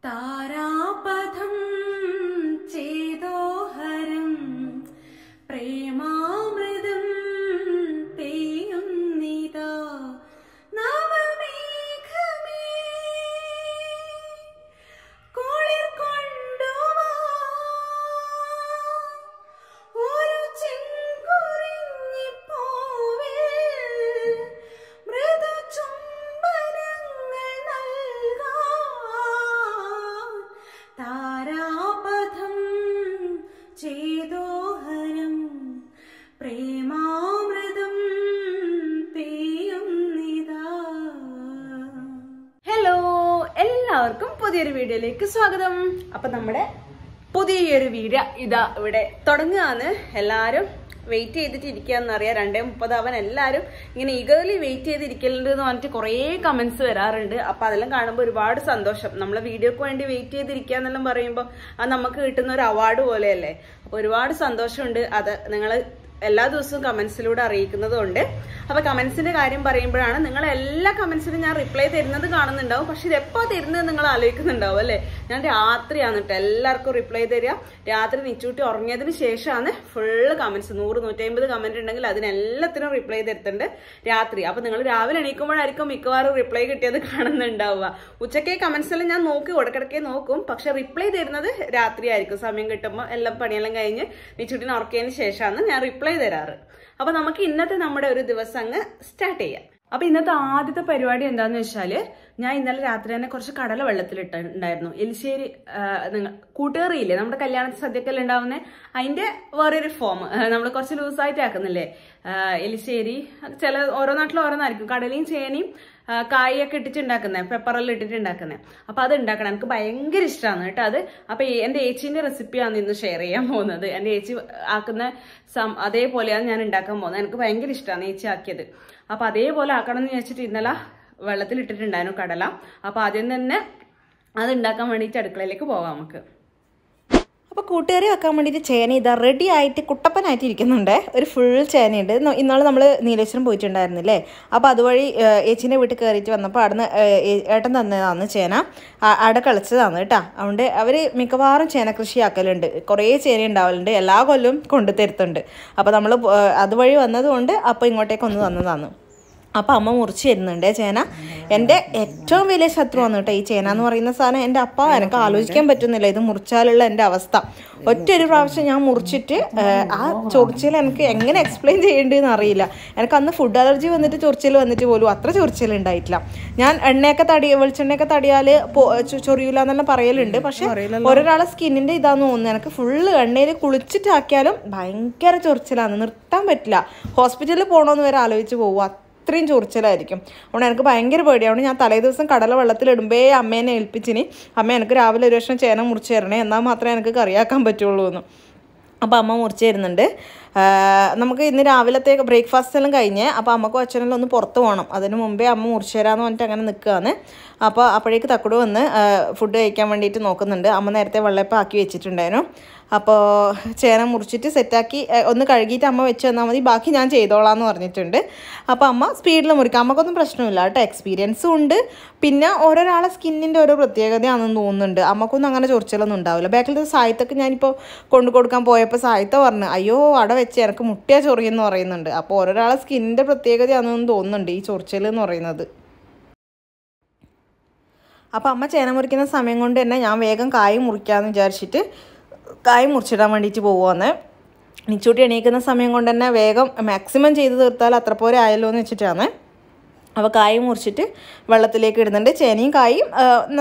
താരാപഥം ചേതോഹരം പ്രേമാമൃതം പെയ്യുന്നിതാ നവമേഘമേ കുളിർ കൊണ്ടുവാ ഒരു ചെങ്കുറിഞ്ഞിപ്പൂവിൽ മൃദു ചുംബനങ്ങൾ നൽകാൻ താരാപഥം ചേതോഹരം പ്രേമാമൃതം പെയ്യുന്നിതാ. ഹലോ, എല്ലാവർക്കും പുതിയൊരു വീഡിയോയിലേക്ക് സ്വാഗതം. അപ്പൊ നമ്മുടെ പുതിയൊരു വീഡിയോ ഇതാ ഇവിടെ തുടങ്ങുകയാണ്. എല്ലാരും വെയിറ്റ് ചെയ്തിട്ടിരിക്കുകയെന്നറിയാം. 2:30 ആവാൻ എല്ലാവരും ഇങ്ങനെ ഈഗർലി വെയിറ്റ് ചെയ്തിരിക്കലുണ്ട് എന്ന് പറഞ്ഞിട്ട് കുറേ കമന്റ്സ് വരാറുണ്ട്. അപ്പൊ അതെല്ലാം കാണുമ്പോൾ ഒരുപാട് സന്തോഷം. നമ്മളെ വീഡിയോക്ക് വേണ്ടി വെയിറ്റ് ചെയ്തിരിക്കുക എന്നെല്ലാം പറയുമ്പോൾ അത് നമുക്ക് കിട്ടുന്ന ഒരു അവാർഡ് പോലെയല്ലേ. അപ്പൊ ഒരുപാട് സന്തോഷമുണ്ട്. അത് നിങ്ങൾ എല്ലാ ദിവസവും കമന്റ്സിലൂടെ അറിയിക്കുന്നതുകൊണ്ട്. അപ്പൊ കമന്റ്സിന്റെ കാര്യം പറയുമ്പോഴാണ് നിങ്ങൾ എല്ലാ കമന്റ്സിനും ഞാൻ റിപ്ലൈ തരുന്നത് കാണുന്നുണ്ടാവും. പക്ഷെ ഇത് എപ്പോ തരുന്നത് നിങ്ങൾ ആലോചിക്കുന്നുണ്ടാവും അല്ലെ. ഞാൻ രാത്രിയാണ് കേട്ടോ എല്ലാവർക്കും റിപ്ലൈ തരിക. രാത്രി നിച്ചൂട്ടി ഉറങ്ങിയതിന് ശേഷമാണ് ഫുള്ള് കമന്റ്സ്. 100-150 കമന്റ് ഉണ്ടെങ്കിൽ അതിനെല്ലാത്തിനും റിപ്ലൈ തരുന്നുണ്ട് രാത്രി. അപ്പൊ നിങ്ങൾ രാവിലെ എണീക്കുമ്പോഴായിരിക്കും മിക്കവാറും റിപ്ലൈ കിട്ടിയത് കാണുന്നുണ്ടാവുക. ഉച്ചയ്ക്ക് കമന്റ്സ് എല്ലാം ഞാൻ നോക്കി ഇടക്കിടക്കേ നോക്കും. പക്ഷെ റിപ്ലൈ തരുന്നത് രാത്രി ആയിരിക്കും. സമയം കിട്ടുമ്പോൾ എല്ലാം പണിയെല്ലാം കഴിഞ്ഞ് നിച്ചൂട്ടിനെ ഉറക്കിയതിന് ശേഷമാണ് ഞാൻ റിപ്ലൈ തരാറ്. അപ്പൊ നമുക്ക് ഇന്നത്തെ നമ്മുടെ ഒരു ദിവസം അങ്ങ് സ്റ്റാർട്ട് ചെയ്യാം. അപ്പൊ ഇന്നത്തെ ആദ്യത്തെ പരിപാടി എന്താന്ന് വെച്ചാല്, ഞാൻ ഇന്നലെ രാത്രി തന്നെ കുറച്ച് കടല വെള്ളത്തിലിട്ടുണ്ടായിരുന്നു. എലിശ്ശേരി കൂട്ടുകറിയില്ലേ, നമ്മുടെ കല്യാണ സദ്യക്കെല്ലാം ഉണ്ടാവുന്നേ, അതിന്റെ വേറൊരു ഫോം നമ്മൾ കുറച്ച് ലൂസായിട്ട് ആക്കുന്നില്ലേ എലിശ്ശേരി. ഓരോ നാട്ടിലും ഓരോന്നായിരിക്കും. കടലയും ചേനയും കായൊക്കെ ഇട്ടിട്ടുണ്ടാക്കുന്നത്, പെപ്പറെല്ലാം ഇട്ടിട്ടുണ്ടാക്കുന്നത്. അപ്പൊ അത് ഉണ്ടാക്കണം. എനിക്ക് ഭയങ്കര ഇഷ്ടമാണ് കേട്ടോ അത്. അപ്പൊ എന്റെ ഏച്ചീന്റെ റെസിപ്പിയാണ് ഇന്ന് ഷെയർ ചെയ്യാൻ പോകുന്നത്. എന്റെ ഏച്ചി ആക്കുന്ന അതേപോലെയാണ് ഞാൻ ഉണ്ടാക്കാൻ പോകുന്നത്. എനിക്ക് ഭയങ്കര ഇഷ്ടമാണ് ഏച്ചി ആക്കിയത്. അപ്പൊ അതേപോലെ ആക്കണം എന്ന് വെച്ചിട്ട് ഇന്നലെ വെള്ളത്തിലിട്ടിട്ടുണ്ടായിരുന്നു കടല. അപ്പൊ ആദ്യം തന്നെ അത് ഉണ്ടാക്കാൻ വേണ്ടിയിട്ട് അടുക്കളയിലേക്ക് പോകാം നമുക്ക്. അപ്പോൾ കൂട്ടുകറി വെക്കാൻ വേണ്ടിയിട്ട് ചേന ഇതാ റെഡി ആയിട്ട് കുട്ടപ്പനായിട്ട് ഇരിക്കുന്നുണ്ട്. ഒരു ഫുൾ ചേനയുണ്ട്. ഇന്നാൾ നമ്മൾ നീലേശ്വരം പോയിട്ടുണ്ടായിരുന്നില്ലേ. അപ്പോൾ അതുവഴി ഏച്ചിൻ്റെ വീട്ടിൽ കയറിയിട്ട് വന്നപ്പോൾ അവിടുന്ന് ഏട്ടൻ തന്നതാണ് ചേന. അവിടെ കളിച്ചതാണ് കേട്ടോ. അതുകൊണ്ട് അവർ മിക്കവാറും ചേന കൃഷി ആക്കലുണ്ട്. കുറേ ചേന ഉണ്ടാവലുണ്ട്. എല്ലാ കൊല്ലവും കൊണ്ടു തരുത്തുണ്ട്. അപ്പോൾ നമ്മൾ അതുവഴി വന്നതുകൊണ്ട് അപ്പോൾ ഇങ്ങോട്ടേക്ക് ഒന്ന് തന്നതാണ്. അപ്പോൾ അമ്മ മുറിച്ച് തരുന്നുണ്ട് ചേന. എൻ്റെ ഏറ്റവും വലിയ ശത്രുവാണ് കേട്ടോ ഈ ചേന എന്ന് പറയുന്ന സാധനം. എൻ്റെ അപ്പ എനിക്ക് ആലോചിക്കാൻ പറ്റുന്നില്ല ഇത് മുറിച്ചാലുള്ള എൻ്റെ അവസ്ഥ. ഒറ്റൊരു പ്രാവശ്യം ഞാൻ മുറിച്ചിട്ട് ആ ചൊറിച്ചിൽ എനിക്ക് എങ്ങനെ എക്സ്പ്ലെയിൻ ചെയ്യേണ്ടതെന്ന് അറിയില്ല. എനിക്ക് അന്ന് ഫുഡ് അലർജി വന്നിട്ട് ചൊറിച്ചിൽ വന്നിട്ട് പോലും അത്ര ചൊറിച്ചിൽ ഉണ്ടായിട്ടില്ല. ഞാൻ വെളിച്ചെണ്ണയൊക്കെ തടിയാൽ ചൊറിയില്ല എന്നെല്ലാം പറയലുണ്ട്. പക്ഷെ ഓരോരാളെ സ്കിന്നിൻ്റെ ഇതാന്ന് തോന്നുന്നു. എനിക്ക് ഫുള്ള് എണ്ണയിൽ കുളിച്ചിട്ടാക്കിയാലും ഭയങ്കര ചൊറിച്ചിലാണ്, നിർത്താൻ പറ്റില്ല. ഹോസ്പിറ്റലിൽ പോകണമെന്ന് വരെ ആലോചിച്ച് പോവുക, അത്രയും ചൊറിച്ചിലായിരിക്കും. അതുകൊണ്ട് എനിക്ക് ഭയങ്കര പേടിയാണ്. ഞാൻ തലേ ദിവസം കടല വെള്ളത്തിലിടുമ്പേ അമ്മേനെ ഏൽപ്പിച്ചിനി, അമ്മ എനിക്ക് രാവിലെ ഒരു വർഷം ചേന മുറിച്ച് തരണേ, എന്നാൽ മാത്രമേ എനിക്ക് കറിയാക്കാൻ പറ്റുള്ളൂ എന്ന്. അപ്പോൾ അമ്മ മുറിച്ച് തരുന്നുണ്ട്. നമുക്ക് ഇന്ന് രാവിലത്തേക്ക് ബ്രേക്ക്ഫാസ്റ്റ് എല്ലാം കഴിഞ്ഞ് അപ്പോൾ അമ്മക്കും അച്ഛനെല്ലാം ഒന്ന് പുറത്ത് പോകണം. അതിന് മുമ്പേ അമ്മ മുറിച്ച് തരാമെന്ന് പറഞ്ഞിട്ട് അങ്ങനെ നിൽക്കുകയാണ്. അപ്പോൾ അപ്പോഴേക്ക് തക്കുട് വന്ന് ഫുഡ് കഴിക്കാൻ വേണ്ടിയിട്ട് നോക്കുന്നുണ്ട്. അമ്മ നേരത്തെ വെള്ളയപ്പം ആക്കി വെച്ചിട്ടുണ്ടായിരുന്നു. അപ്പോൾ ചേന മുറിച്ചിട്ട് സെറ്റാക്കി ഒന്ന് കഴുകിയിട്ട് അമ്മ വെച്ച് തന്നാൽ മതി, ബാക്കി ഞാൻ ചെയ്തോളാം എന്ന് പറഞ്ഞിട്ടുണ്ട്. അപ്പോൾ അമ്മ സ്പീഡിൽ മുറിക്കാം. അമ്മക്കൊന്നും പ്രശ്നമില്ല കേട്ടോ, എക്സ്പീരിയൻസും ഉണ്ട്. പിന്നെ ഓരോരാളെ സ്കിന്നിൻ്റെ ഓരോ പ്രത്യേകതയാണെന്ന് തോന്നുന്നുണ്ട്. അമ്മക്കൊന്നും അങ്ങനെ ചൊറിച്ചിലൊന്നും ഉണ്ടാവില്ല. ബാക്കിലത്തെ സാഹിത്തൊക്കെ ഞാനിപ്പോൾ കൊണ്ടു കൊടുക്കാൻ പോയപ്പോൾ സാഹിത്യ പറഞ്ഞു, അയ്യോ അവിടെ വെച്ച് എനിക്ക് മുട്ടിയാ ചൊറിയെന്ന് പറയുന്നുണ്ട്. അപ്പോൾ ഓരോരാളെ സ്കിന്നിൻ്റെ പ്രത്യേകതയാണെന്ന് തോന്നുന്നുണ്ട് ഈ ചൊറിച്ചിൽ എന്ന് പറയുന്നത്. അപ്പോൾ അമ്മ ചേന മുറിക്കുന്ന സമയം കൊണ്ട് തന്നെ ഞാൻ വേഗം കായ് മുറിക്കാമെന്ന് വിചാരിച്ചിട്ട് കായ് മുറിച്ചിടാൻ വേണ്ടിയിട്ട് പോവുകയാണ്. നിച്ചൂട്ടി എണീക്കുന്ന സമയം കൊണ്ട് തന്നെ വേഗം മാക്സിമം ചെയ്ത് തീർത്താൽ അത്ര പോലെ ആയല്ലോ എന്ന് വെച്ചിട്ടാണ്. അപ്പോൾ കായ് മുറിച്ചിട്ട് വെള്ളത്തിലേക്ക് ഇടുന്നുണ്ട്. ചേനയും കായും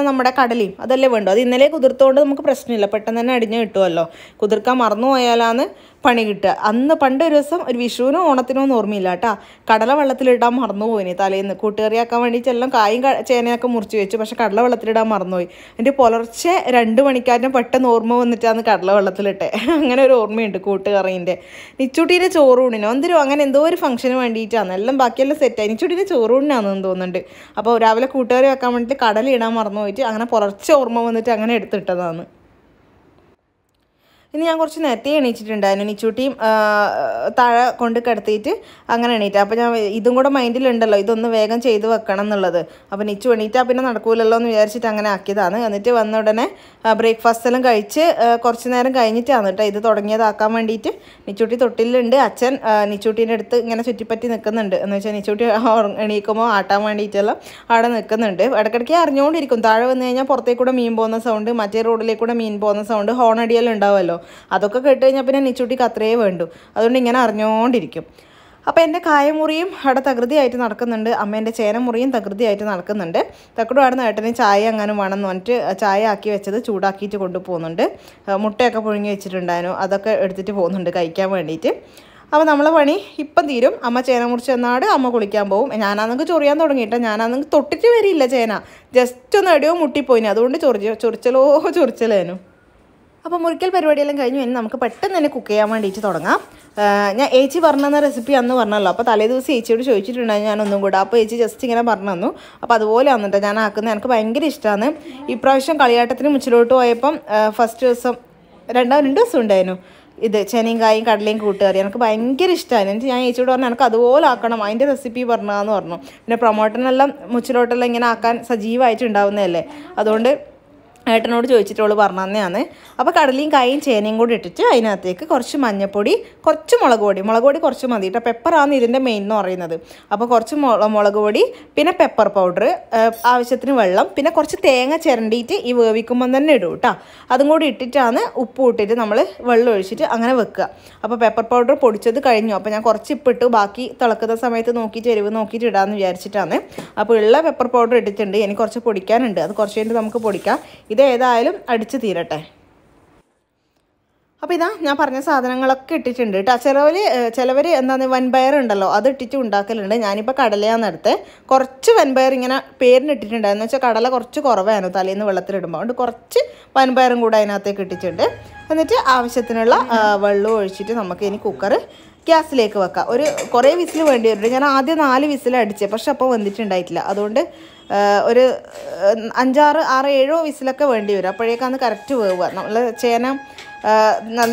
നമ്മുടെ കടലയും അതല്ലേ വേണ്ടു. അത് ഇന്നലെ കുതിർത്തുകൊണ്ട് നമുക്ക് പ്രശ്നമില്ല, പെട്ടെന്ന് തന്നെ അടിഞ്ഞ് കിട്ടുമല്ലോ. കുതിർക്കാൻ മറന്നു പോയാലാണ് പണി കിട്ടുക. അന്ന് പണ്ടൊരു ദിവസം ഒരു വിഷുവിനോ ഓണത്തിനോ ഒന്നും ഓർമ്മയില്ല കേട്ടോ, കടല വെള്ളത്തിലിടാൻ മറന്നുപോയിനി. തലേന്ന് കൂട്ടുകറിയാക്കാൻ വേണ്ടിയിട്ട് എല്ലാം കായും ചേനയൊക്കെ മുറിച്ച് വെച്ചു, പക്ഷെ കടല വെള്ളത്തിലിടാൻ മറന്നുപോയി. എൻ്റെ പുലർച്ചെ 2 മണിക്കാരനും പെട്ടെന്ന് ഓർമ്മ വന്നിട്ടാണ് കടല വെള്ളത്തിലിട്ടെ. അങ്ങനെ ഒരു ഓർമ്മയുണ്ട് കൂട്ടുകറീൻ്റെ. നിച്ചൂട്ടീൻ്റെ ചോറൂണിനോ എന്തിനോ അങ്ങനെ എന്തോ ഒരു ഫംഗ്ഷന് വേണ്ടിയിട്ടാണ്. എല്ലാം ബാക്കിയെല്ലാം സെറ്റായി. നിച്ചൂട്ടീൻ്റെ ചോറൂണിനാണെന്ന് തോന്നുന്നുണ്ട്. അപ്പോൾ രാവിലെ കൂട്ടുകറി വെക്കാൻ വേണ്ടിയിട്ട് കടല ഇടാൻ മറന്നു പോയിട്ട് അങ്ങനെ പുലർച്ചെ ഓർമ്മ വന്നിട്ട് അങ്ങനെ എടുത്തിട്ടതാണ്. ഇന്ന് ഞാൻ കുറച്ച് നേരത്തെ എണീച്ചിട്ടുണ്ടായിരുന്നു. നിച്ചൂട്ടിയും താഴെ കൊണ്ട് കിടത്തിയിട്ട് അങ്ങനെ എണീറ്റ്. അപ്പോൾ ഞാൻ ഇതും കൂടെ മൈൻഡിലുണ്ടല്ലോ, ഇതൊന്ന് വേഗം ചെയ്ത് വെക്കണം എന്നുള്ളത്. അപ്പോൾ നിച്ചു എണീറ്റാൽ പിന്നെ നടക്കൂലല്ലോ എന്ന് വിചാരിച്ചിട്ട് അങ്ങനെ ആക്കിയതാണ്. എന്നിട്ട് വന്ന ഉടനെ ബ്രേക്ക്ഫാസ്റ്റ് എല്ലാം കഴിച്ച് കുറച്ച് നേരം കഴിഞ്ഞിട്ടാണ് കേട്ടോ ഇത് തുടങ്ങിയതാക്കാൻ വേണ്ടിയിട്ട്. നിച്ചൂട്ടി തൊട്ടിലുണ്ട്. അച്ഛൻ നിച്ചൂട്ടീൻ്റെ അടുത്ത് ഇങ്ങനെ ചുറ്റിപ്പറ്റി നിൽക്കുന്നുണ്ട്. എന്ന് വെച്ചാൽ നിച്ചൂട്ടി എണീക്കുമ്പോൾ ആട്ടാൻ വേണ്ടിയിട്ടെല്ലാം അവിടെ നിൽക്കുന്നുണ്ട്. ഇടയ്ക്കിടയ്ക്ക് അറിഞ്ഞുകൊണ്ടിരിക്കും. താഴെ വന്നു കഴിഞ്ഞാൽ പുറത്തേക്കൂടെ മീൻ പോകുന്ന സൗണ്ട്, മറ്റേ റോഡിലേക്കൂടെ മീൻ പോകുന്ന സൗണ്ട്, ഹോൺ അടിയെല്ലാം ഉണ്ടാവുമല്ലോ. അതൊക്കെ കേട്ട് കഴിഞ്ഞാൽ പിന്നെ നിച്ചൂട്ടിക്ക് അത്രയേ വേണ്ടു. അതുകൊണ്ട് ഇങ്ങനെ അറിഞ്ഞുകൊണ്ടിരിക്കും. അപ്പോൾ എൻ്റെ കായമുറിയും അവിടെ തകൃതിയായിട്ട് നടക്കുന്നുണ്ട്. അമ്മേൻ്റെ ചേനമുറിയും തകൃതിയായിട്ട് നടക്കുന്നുണ്ട്. തക്കടും അവിടെ ഏട്ടന് ചായ എങ്ങാനും വേണമെന്ന് പറഞ്ഞിട്ട് ചായ ആക്കി വെച്ചത് ചൂടാക്കിയിട്ട് കൊണ്ടുപോകുന്നുണ്ട്. മുട്ടയൊക്കെ പുഴുങ്ങി വെച്ചിട്ടുണ്ടായിരുന്നു, അതൊക്കെ എടുത്തിട്ട് പോകുന്നുണ്ട് കഴിക്കാൻ വേണ്ടിയിട്ട്. അപ്പോൾ നമ്മളെ പണി ഇപ്പം തീരും. അമ്മ ചേന മുറിച്ച് എന്നാട് അമ്മ കുളിക്കാൻ പോകും. ഞാനാണെങ്കിൽ ചൊറിയാൻ തുടങ്ങിയിട്ട്, ഞാനാണെങ്കിൽ തൊട്ടിട്ട് വരില്ല ചേന, ജസ്റ്റ് ഒന്ന് എവിടെയോ മുട്ടിപ്പോയിന്, അതുകൊണ്ട് ചൊറിച്ചലേനു. അപ്പോൾ മുറിക്കൽ പരിപാടിയെല്ലാം കഴിഞ്ഞു. ഇനി നമുക്ക് പെട്ടെന്ന് തന്നെ കുക്ക് ചെയ്യാൻ വേണ്ടിയിട്ട് തുടങ്ങാം. ഞാൻ ഏച്ചി പറഞ്ഞ റെസിപ്പി അന്ന് പറഞ്ഞല്ലോ. അപ്പോൾ തലേ ദിവസം ഏച്ചിയോട് ചോദിച്ചിട്ടുണ്ടായിരുന്നു ഞാൻ ഒന്നും കൂടെ. അപ്പോൾ ഏച്ചി ജസ്റ്റ് ഇങ്ങനെ പറഞ്ഞു തന്നു. അപ്പോൾ അതുപോലെ വന്നിട്ട് ഞാൻ ആക്കുന്നത്. എനിക്ക് ഭയങ്കര ഇഷ്ടമാണ്. ഇപ്രാവശ്യം കളിയാട്ടത്തിന് മുച്ചിലോട്ട് പോയപ്പം ഫസ്റ്റ് ദിവസം 2 ദിവസം ഉണ്ടായിരുന്നു ഇത് ചെനയും കായും കടലയും കൂട്ടുകറി. എനിക്ക് ഭയങ്കര ഇഷ്ടമാണ്. എന്നിട്ട് ഞാൻ ഏച്ചിയോട് പറഞ്ഞു എനിക്ക് അതുപോലെ ആക്കണം, അതിൻ്റെ റെസിപ്പി പറഞ്ഞാന്ന് പറഞ്ഞു. പിന്നെ പ്രൊമോട്ടനെല്ലാം മുച്ചിലോട്ടെല്ലാം ഇങ്ങനെ ആക്കാൻ സജീവമായിട്ട് ഉണ്ടാവുന്നതല്ലേ, അതുകൊണ്ട് ഏട്ടനോട് ചോദിച്ചിട്ടോള് പറഞ്ഞു തന്നെയാണ്. അപ്പോൾ കടലയും കായും ചേനയും കൂടി ഇട്ടിട്ട് അതിനകത്തേക്ക് കുറച്ച് മഞ്ഞൾപ്പൊടി, കുറച്ച് മുളക് പൊടി കുറച്ച് മതി കേട്ടോ. പെപ്പറാണ് ഇതിൻ്റെ മെയിൻ എന്ന് പറയുന്നത്. അപ്പോൾ കുറച്ച് മുളക് പൊടി, പിന്നെ പെപ്പർ പൗഡർ, ആവശ്യത്തിന് വെള്ളം, പിന്നെ കുറച്ച് തേങ്ങ ചിരണ്ടിയിട്ട് ഈ വേവിക്കുമ്പം തന്നെ ഇടും കേട്ടോ. അതും കൂടി ഇട്ടിട്ടാണ് ഉപ്പ് ഇട്ടിട്ട് നമ്മൾ വെള്ളം ഒഴിച്ചിട്ട് അങ്ങനെ വെക്കുക. അപ്പോൾ പെപ്പർ പൗഡർ പൊടിച്ചത് കഴിഞ്ഞു. അപ്പോൾ ഞാൻ കുറച്ച് ഇപ്പിട്ടു, ബാക്കി തിളക്കുന്ന സമയത്ത് നോക്കിയിട്ട് എരിവ് നോക്കിയിട്ട് ഇടാമെന്ന് വിചാരിച്ചിട്ടാണ്. അപ്പോൾ ഉള്ള പെപ്പർ പൗഡർ ഇട്ടിട്ടുണ്ട്. എനിക്ക് കുറച്ച് പൊടിക്കാനുണ്ട്, അത് കുറച്ച് കഴിഞ്ഞിട്ട് നമുക്ക് പൊടിക്കാം. ഇത് ഏതായാലും അടിച്ച് തീരട്ടെ. അപ്പോൾ ഇതാ ഞാൻ പറഞ്ഞ സാധനങ്ങളൊക്കെ ഇട്ടിട്ടുണ്ട് കേട്ടോ. ചിലവർ എന്താണ് വൻപയർ ഉണ്ടല്ലോ, അത് ഇട്ടിട്ട് ഉണ്ടാക്കലുണ്ട്. ഞാനിപ്പോൾ കടലയാന്ന് എടുത്ത്. കുറച്ച് വൻപയർ ഇങ്ങനെ പേരിന് ഇട്ടിട്ടുണ്ടായിരുന്നു. വെച്ചാൽ കടല കുറച്ച് കുറവായിരുന്നു തലേന്ന് വെള്ളത്തിലിടുമ്പോൾ, അതുകൊണ്ട് കുറച്ച് വൻപയറും കൂടെ അതിനകത്തേക്ക് ഇട്ടിട്ടുണ്ട്. എന്നിട്ട് ആവശ്യത്തിനുള്ള വെള്ളം ഒഴിച്ചിട്ട് നമുക്ക് ഇനി കുക്കർ ഗ്യാസിലേക്ക് വെക്കാം. കുറേ വിസിൽ വേണ്ടി വരുന്നുണ്ട്. ഞാൻ ആദ്യം 4 വിസിൽ അടിച്ചത്, പക്ഷെ അപ്പോൾ വന്നിട്ടുണ്ടായിട്ടില്ല. അതുകൊണ്ട് ഒരു 5, 6, 7 വിസിലൊക്കെ വേണ്ടി വരും. അപ്പോഴേക്കാണ് കറക്റ്റ് വേവുക. നമ്മൾ ചേന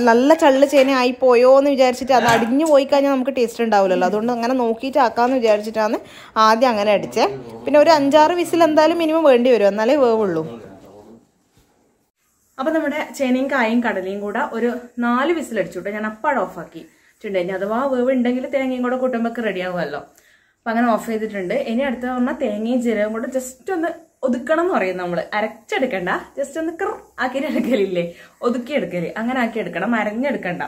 നല്ല ചള്ള് ചേന ആയിപ്പോയോ എന്ന് വിചാരിച്ചിട്ട് അത് അടിഞ്ഞു പോയി കഴിഞ്ഞാൽ നമുക്ക് ടേസ്റ്റ് ഉണ്ടാവില്ലല്ലോ. അതുകൊണ്ട് അങ്ങനെ നോക്കിയിട്ട് ആക്കാമെന്ന് വിചാരിച്ചിട്ടാണ് ആദ്യം അങ്ങനെ അടിച്ചത്. പിന്നെ ഒരു 5, 6 വിസിൽ എന്തായാലും മിനിമം വേണ്ടി വരും, എന്നാലേ വേവുള്ളൂ. അപ്പോൾ നമ്മുടെ ചേനയും കായും കടലയും കൂടെ ഒരു 4 വിസിൽ അടിച്ചു കേട്ടോ. ഞാൻ അപ്പാട് ഓഫാക്കി. ഇനി അഥവാ വേവ് ഉണ്ടെങ്കിൽ തേങ്ങയും കൂടെ കൂട്ടുമ്പോൾ റെഡി ആവുമല്ലോ. അപ്പം അങ്ങനെ ഓഫ് ചെയ്തിട്ടുണ്ട്. ഇനി അടുത്ത പറഞ്ഞാൽ തേങ്ങയും ജീരകവും കൂടെ ജസ്റ്റ് ഒന്ന് ഒതുക്കണം എന്ന് പറയും നമ്മൾ. അരച്ചെടുക്കണ്ട, ജസ്റ്റ് ഒന്ന് ആക്കിയിട്ട് എടുക്കലില്ലേ, ഒതുക്കിയെടുക്കല്, അങ്ങനെ ആക്കി എടുക്കണം, അരഞ്ഞെടുക്കണ്ട.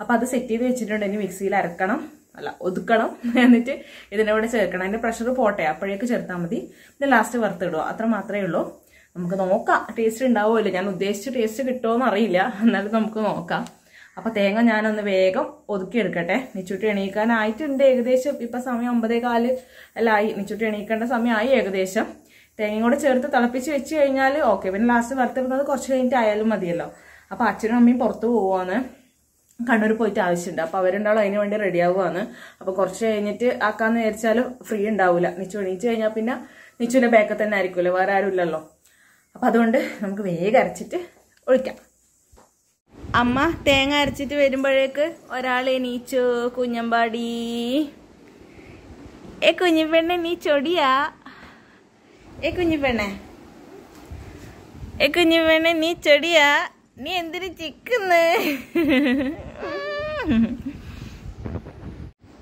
അപ്പം അത് സെറ്റ് ചെയ്ത് വെച്ചിട്ടുണ്ട്. ഇനി മിക്സിയിൽ ഒതുക്കണം. എന്നിട്ട് ഇതിൻ്റെ കൂടെ ചേർക്കണം. അതിൻ്റെ പ്രഷർ പോട്ടെ, അപ്പോഴേക്ക് ചേർത്താൽ മതി. പിന്നെ ലാസ്റ്റ് വറുത്തിടുക, അത്ര മാത്രമേ ഉള്ളൂ. നമുക്ക് നോക്കാം ടേസ്റ്റ് ഉണ്ടാവുമല്ലോ. ഞാൻ ഉദ്ദേശിച്ച ടേസ്റ്റ് കിട്ടുമോ എന്ന് അറിയില്ല, എന്നാലും നമുക്ക് നോക്കാം. അപ്പോൾ തേങ്ങ ഞാനൊന്ന് വേഗം ഒതുക്കിയെടുക്കട്ടെ. നിച്ചൂട്ടി എണീക്കാനായിട്ടുണ്ട് ഏകദേശം. ഇപ്പം സമയം 9:15 എല്ലാം ആയി. നിച്ചൂട്ടി എണീക്കേണ്ട സമയമായി ഏകദേശം. തേങ്ങയും കൂടെ ചേർത്ത് തിളപ്പിച്ച് വെച്ച് കഴിഞ്ഞാൽ ഓക്കെ. പിന്നെ ലാസ്റ്റ് വറുത്തിടുന്നത് കുറച്ച് കഴിഞ്ഞിട്ട് ആയാലും മതിയല്ലോ. അപ്പോൾ അച്ഛനും അമ്മയും പുറത്ത് പോവുകയാണ്, കണ്ണൂർ പോയിട്ട് ആവശ്യമുണ്ട്. അപ്പോൾ അവരുണ്ടാവും അതിന് വേണ്ടി റെഡി ആവുകയാണ്. അപ്പോൾ കുറച്ച് കഴിഞ്ഞിട്ട് ആക്കാമെന്ന് വിചാരിച്ചാലും ഫ്രീ ഉണ്ടാവില്ല. നിച്ചു എണീച്ച് കഴിഞ്ഞാൽ പിന്നെ നിച്ചുവിൻ്റെ ബാക്കിൽ തന്നെ ആയിരിക്കുമല്ലോ, വേറെ ആരും ഇല്ലല്ലോ. അപ്പം അതുകൊണ്ട് നമുക്ക് വേഗം അരച്ചിട്ട് ഒഴിക്കാം. അമ്മ തേങ്ങ അരച്ചിട്ട് വരുമ്പോഴേക്ക് ഒരാൾ എണീച്ചു. കുഞ്ഞമ്പാടി, കുഞ്ഞിപ്പെണ്ണെ നീ ചൊടിയാ? കുഞ്ഞിപ്പെണ്ണെ നീ ചൊടിയാ? നീ എന്തിനു ചിക്കുന്ന്?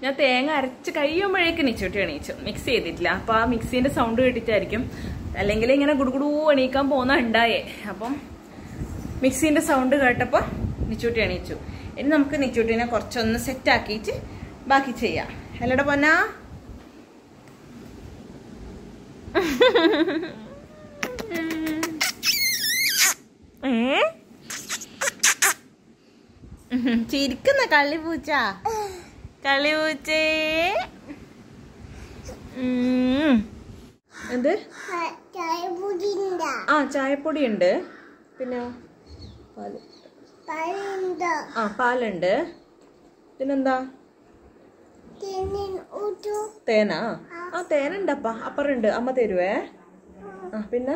ഞാൻ തേങ്ങ അരച്ച് കഴിയുമ്പോഴേക്ക് നിച്ചോട്ടി എണീച്ചു. മിക്സ് ചെയ്തിട്ടില്ല. അപ്പോൾ ആ മിക്സീൻ്റെ സൗണ്ട് കേട്ടിട്ടായിരിക്കും, അല്ലെങ്കിൽ ഇങ്ങനെ ഗുടുഗുടു എണീക്കാൻ പോകുന്ന ഉണ്ടായേ. അപ്പം മിക്സീൻ്റെ സൗണ്ട് കേട്ടപ്പോൾ നിച്ചൂട്ടി എണീച്ചു. ഇനി നമുക്ക് നിച്ചൂട്ടിനെ കുറച്ചൊന്ന് സെറ്റാക്കിയിട്ട് ബാക്കി ചെയ്യാം. അല്ലടാ പൊന്നാ? ചിരിക്കുന്ന കള്ളിപ്പൂച്ച, കളിപൂച്ചേ. എന്ത്? ചായപ്പൊടി ഉണ്ട്. പിന്നെ പാലുണ്ട്. പിന്നെന്താ? തേനാ? തേനുണ്ടപ്പ, അപ്പറുണ്ട്, അമ്മ തരുവേ. പിന്നെ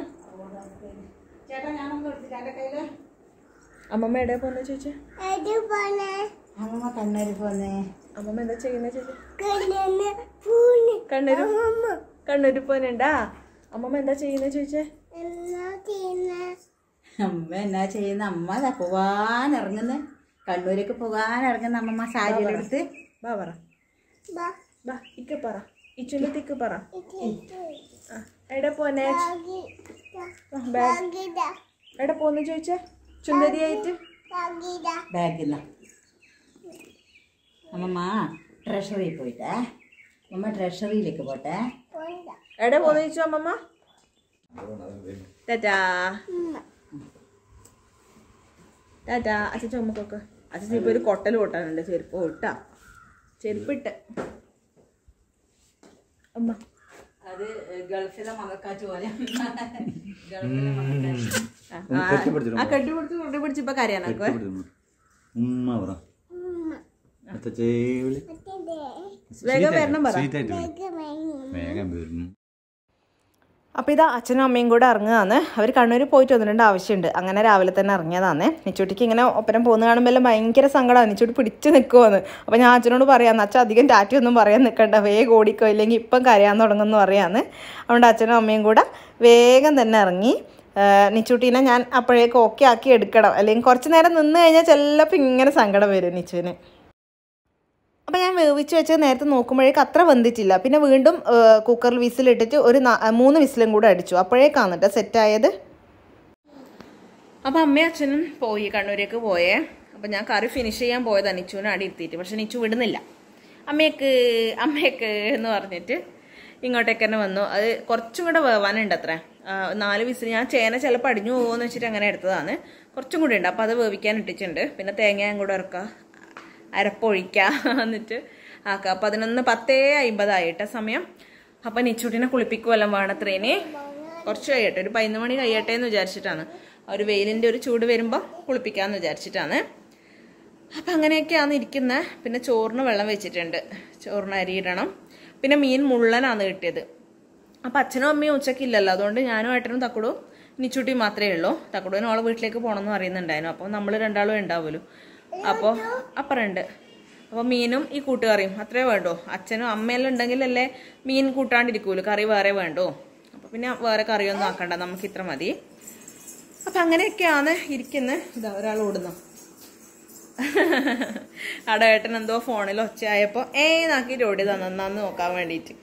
അമ്മമ്മ എവിടെ പോന്നെ ചേച്ചി? അമ്മമ്മ കണ്ണൂര് പോന്നേ. അമ്മമ്മ എന്താ ചെയ്യുന്ന ചേച്ചി? കണ്ണൂര് പോനുണ്ടാ? അമ്മമ്മ എന്താ ചെയ്യുന്ന ചേച്ചി? അമ്മ എന്നാ ചെയ്യുന്ന? അമ്മ പോവാൻ ഇറങ്ങുന്ന, കണ്ണൂരേക്ക് പോകാൻ ഇറങ്ങുന്ന അമ്മമ്മ സാരി എടുത്ത്. ബാ പറ, ഇക്ക പറ, ഇച്ചുലത്തേക്ക് പറ. എവിടെ പോന്നെ? എവിടെ പോന്ന് ചോദിച്ചേ? ചുന്ദരിയായിട്ട് ബാഗില്ല. അമ്മമ്മ ട്രഷറിയിൽ പോയിട്ടേ. അമ്മ ട്രഷറിയിലേക്ക് പോട്ടെ. എവിടെ പോന്ന് ചോദിച്ചു അമ്മമ്മ? ടാറ്റാ ടാറ്റാ. അച്ഛൻ ചുമക്കൊക്കെ. അച്ഛൻ ഇപ്പൊ ഒരു കൊട്ടൽ കൊട്ടാനുണ്ട്. ചെരുപ്പ് കൊട്ടാ, ചെരുപ്പിട്ട്. അമ്മ അത് ഗൾഫിലെ മകക്കാറ്റ് പോലെ. ആ കെട്ടിപ്പിടിച്ച് ഇപ്പൊ കരയാനൊക്കെ. വേഗം വരണം പറ. അപ്പോൾ ഇതാ അച്ഛനും അമ്മയും കൂടെ ഇറങ്ങുകയാണ്. അവർ കണ്ണൂർ പോയിട്ട് വന്നിട്ടുണ്ട്, ആവശ്യമുണ്ട്. അങ്ങനെ രാവിലെ തന്നെ ഇറങ്ങിയതാണ്. നിച്ചൂട്ടിക്ക് ഇങ്ങനെ ഒപ്പരം പോകുന്ന കാണുമ്പോൾ എല്ലാം ഭയങ്കര സങ്കടമാണ്. നിച്ചൂട്ടി പിടിച്ച് നിൽക്കുമെന്ന്. അപ്പോൾ ഞാൻ അച്ഛനോട് പറയാമെന്ന്, അച്ഛൻ അധികം ടാറ്റൊന്നും പറയാൻ നിൽക്കണ്ട, വേഗം ഓടിക്കോ, ഇല്ലെങ്കിൽ ഇപ്പം കരയാൻ തുടങ്ങുമെന്ന് പറയാമെന്ന്. അതുകൊണ്ട് അച്ഛനും അമ്മയും കൂടെ വേഗം തന്നെ ഇറങ്ങി. നിച്ചൂട്ടീനെ ഞാൻ അപ്പോഴേക്ക് ഓക്കെ ആക്കി എടുക്കണം, അല്ലെങ്കിൽ കുറച്ച് നേരം നിന്ന് കഴിഞ്ഞാൽ ചിലപ്പോൾ ഇങ്ങനെ സങ്കടം വരും നിച്ചുവിന്. അപ്പോൾ ഞാൻ വേവിച്ച് വെച്ച് നേരത്തെ നോക്കുമ്പോഴേക്ക് അത്ര വെന്തിട്ടില്ല. പിന്നെ വീണ്ടും കുക്കറിൽ വിസിലിട്ടിട്ട് ഒരു 3 വിസിലും കൂടെ അടിച്ചു. അപ്പോഴേക്കാണ് കേട്ടോ സെറ്റായത്. അപ്പോൾ അമ്മയും അച്ഛനും പോയി, കണ്ണൂരേക്ക് പോയേ. അപ്പോൾ ഞാൻ കറി ഫിനിഷ് ചെയ്യാൻ പോയതാണ് നിച്ചുവിനെ അടി ഇരുത്തിയിട്ട്. പക്ഷെ നിച്ചു വിടുന്നില്ല. അമ്മയ്ക്ക് എന്ന് പറഞ്ഞിട്ട് ഇങ്ങോട്ടേക്ക് തന്നെ വന്നു. അത് കുറച്ചും കൂടെ വേവാനുണ്ട് അത്ര. 4 വിസിൽ. ഞാൻ ചേന ചിലപ്പോൾ അടിഞ്ഞു പോകുമെന്ന് വെച്ചിട്ട് അങ്ങനെ എടുത്തതാണ്. കുറച്ചും കൂടി ഉണ്ട്. അപ്പോൾ അത് വേവിക്കാൻ ഇട്ടിട്ടുണ്ട്. പിന്നെ തേങ്ങയും കൂടെ ഇറക്കുക, അരപ്പൊഴിക്കുക, എന്നിട്ട് ആക്കുക. 11:50 സമയം. അപ്പം നിച്ചൂട്ടിനെ കുളിപ്പിക്കുവെല്ലാം വേണത്രേനെ. കുറച്ച് കഴിയട്ടെ, ഒരു 11 മണി കഴിയട്ടെ എന്ന് വിചാരിച്ചിട്ടാണ്. ഒരു വെയിലിൻ്റെ ഒരു ചൂട് വരുമ്പോൾ കുളിപ്പിക്കാമെന്ന് വിചാരിച്ചിട്ടാണ്. അപ്പം അങ്ങനെയൊക്കെയാണ് ഇരിക്കുന്നത്. പിന്നെ ചോറിന് വെള്ളം വെച്ചിട്ടുണ്ട്, ചോറിന് അരിയിടണം. പിന്നെ മീൻ മുള്ളനാണ് കിട്ടിയത്. അപ്പം അച്ഛനും അമ്മയും ഉച്ചക്കില്ലല്ലോ, അതുകൊണ്ട് ഞാനും ഏട്ടനും തക്കുടും നിച്ചൂട്ടിയും മാത്രമേ ഉള്ളൂ. തക്കുടുവിന് ഓളെ വീട്ടിലേക്ക് പോകണമെന്ന് പറയുന്നുണ്ടായിരുന്നു. അപ്പോൾ നമ്മൾ രണ്ടാളും ഉണ്ടാവുമല്ലോ. അപ്പോൾ അപ്പറുണ്ട്. അപ്പോൾ മീനും ഈ കൂട്ടുകറിയും അത്രേ വേണ്ടോ. അച്ഛനും അമ്മയെല്ലാം ഉണ്ടെങ്കിലല്ലേ മീൻ കൂട്ടാണ്ടിരിക്കുമല്ലോ, കറി വേറെ വേണ്ടോ. അപ്പോൾ പിന്നെ വേറെ കറിയൊന്നും ആക്കണ്ട, നമുക്ക് ഇത്ര മതി. അപ്പം അങ്ങനെയൊക്കെയാണ് ഇരിക്കുന്നത്. ഇതാ ഒരാൾ ഓടുന്നു. അവിടെ ഏട്ടൻ എന്തോ ഫോണിൽ ഒച്ചയായപ്പോൾ നാക്കിയിട്ട് ഓടിയതാണ് നന്നാന്ന് നോക്കാൻ വേണ്ടിയിട്ട്.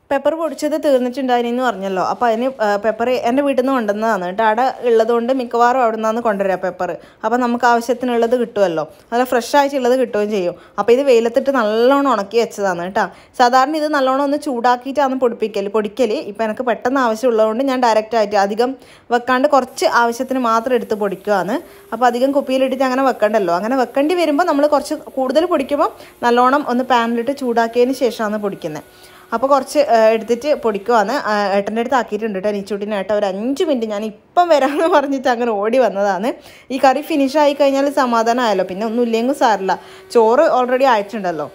പെപ്പർ പൊടിച്ചത് തീർന്നിട്ടുണ്ടായിരുന്നു പറഞ്ഞല്ലോ. അപ്പോൾ അതിന് പെപ്പർ എൻ്റെ വീട്ടിൽ നിന്ന് കൊണ്ടുവന്നതാണ് കേട്ടോ. അവിടെ ഉള്ളതുകൊണ്ട് മിക്കവാറും അവിടെ നിന്നാണ് കൊണ്ടുവരിക പെപ്പർ. അപ്പോൾ നമുക്ക് ആവശ്യത്തിനുള്ളത് കിട്ടുമല്ലോ, നല്ല ഫ്രഷ് ആയിട്ടുള്ളത് കിട്ടുകയും ചെയ്യും. അപ്പോൾ ഇത് വെയിലത്തിട്ട് നല്ലോണം ഉണക്കി വെച്ചതാണ് കേട്ടോ. സാധാരണ ഇത് നല്ലോണം ഒന്ന് ചൂടാക്കിയിട്ടാണ് പൊടിക്കൽ. ഇപ്പോൾ എനിക്ക് പെട്ടെന്ന് ആവശ്യമുള്ളതുകൊണ്ട് ഞാൻ ഡയറക്റ്റായിട്ട് അധികം വെക്കാണ്ട് കുറച്ച് ആവശ്യത്തിന് മാത്രം എടുത്ത് പൊടിക്കുകയാണ്. അപ്പോൾ അധികം കുപ്പിയിലിട്ടിട്ട് അങ്ങനെ വെക്കണ്ടല്ലോ. അങ്ങനെ വെക്കേണ്ടി വരുമ്പോൾ നമ്മൾ കുറച്ച് കൂടുതൽ പൊടിക്കുമ്പോൾ നല്ലോണം ഒന്ന് പാനിലിട്ട് ചൂടാക്കിയതിന് ശേഷമാണ് പൊടിക്കുന്നത്. അപ്പോൾ കുറച്ച് എടുത്തിട്ട് പൊടിക്കുവാണ്. ഏട്ടൻ്റെ അടുത്ത് ആക്കിയിട്ടുണ്ട് കേട്ടോ നിച്ചൂട്ടിന്. ഏട്ടൻ ഒരു 5 മിനിറ്റ് ഞാൻ ഇപ്പം വരാമെന്ന് പറഞ്ഞിട്ട് അങ്ങനെ ഓടി വന്നതാണ്. ഈ കറി ഫിനിഷ് ആയി കഴിഞ്ഞാൽ സമാധാനമായല്ലോ, പിന്നെ ഒന്നും ഇല്ലെങ്കിൽ സാരില്ല. ചോറ് ഓൾറെഡി ആയിട്ടുണ്ടല്ലോ,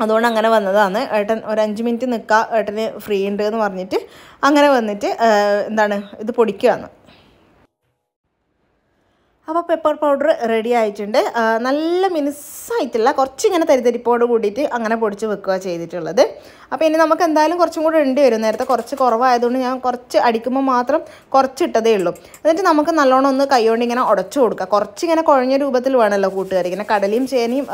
അതുകൊണ്ട് അങ്ങനെ വന്നതാണ്. ഏട്ടൻ ഒരു 5 മിനിറ്റ് നിൽക്കുക, ഏട്ടന് ഫ്രീ ഉണ്ട് എന്ന് പറഞ്ഞിട്ട് അങ്ങനെ വന്നിട്ട് ഇത് പൊടിക്കുകയാണ്. അപ്പോൾ പെപ്പർ പൗഡർ റെഡി ആയിട്ടുണ്ട്. നല്ല മിനുസായിട്ടില്ല, കുറച്ചിങ്ങനെ തരിതരിപ്പോട് കൂടിയിട്ട് അങ്ങനെ പൊടിച്ച് വെക്കുക ചെയ്തിട്ടുള്ളത്. അപ്പോൾ ഇനി നമുക്ക് എന്തായാലും കുറച്ചും കൂടെ ഇടേണ്ടി വരും. നേരത്തെ കുറച്ച് കുറവായതുകൊണ്ട് ഞാൻ കുറച്ച് അടിക്കുമ്പോൾ മാത്രം കുറച്ചിട്ടതേ ഉള്ളൂ. എന്നിട്ട് നമുക്ക് നല്ലോണം ഒന്ന് കൈകൊണ്ട് ഇങ്ങനെ ഉടച്ചു കൊടുക്കുക. കുറച്ചിങ്ങനെ കുഴഞ്ഞ രൂപത്തിൽ വേണമല്ലോ കൂട്ടുകറി. ഇങ്ങനെ കടലയും ചേനയും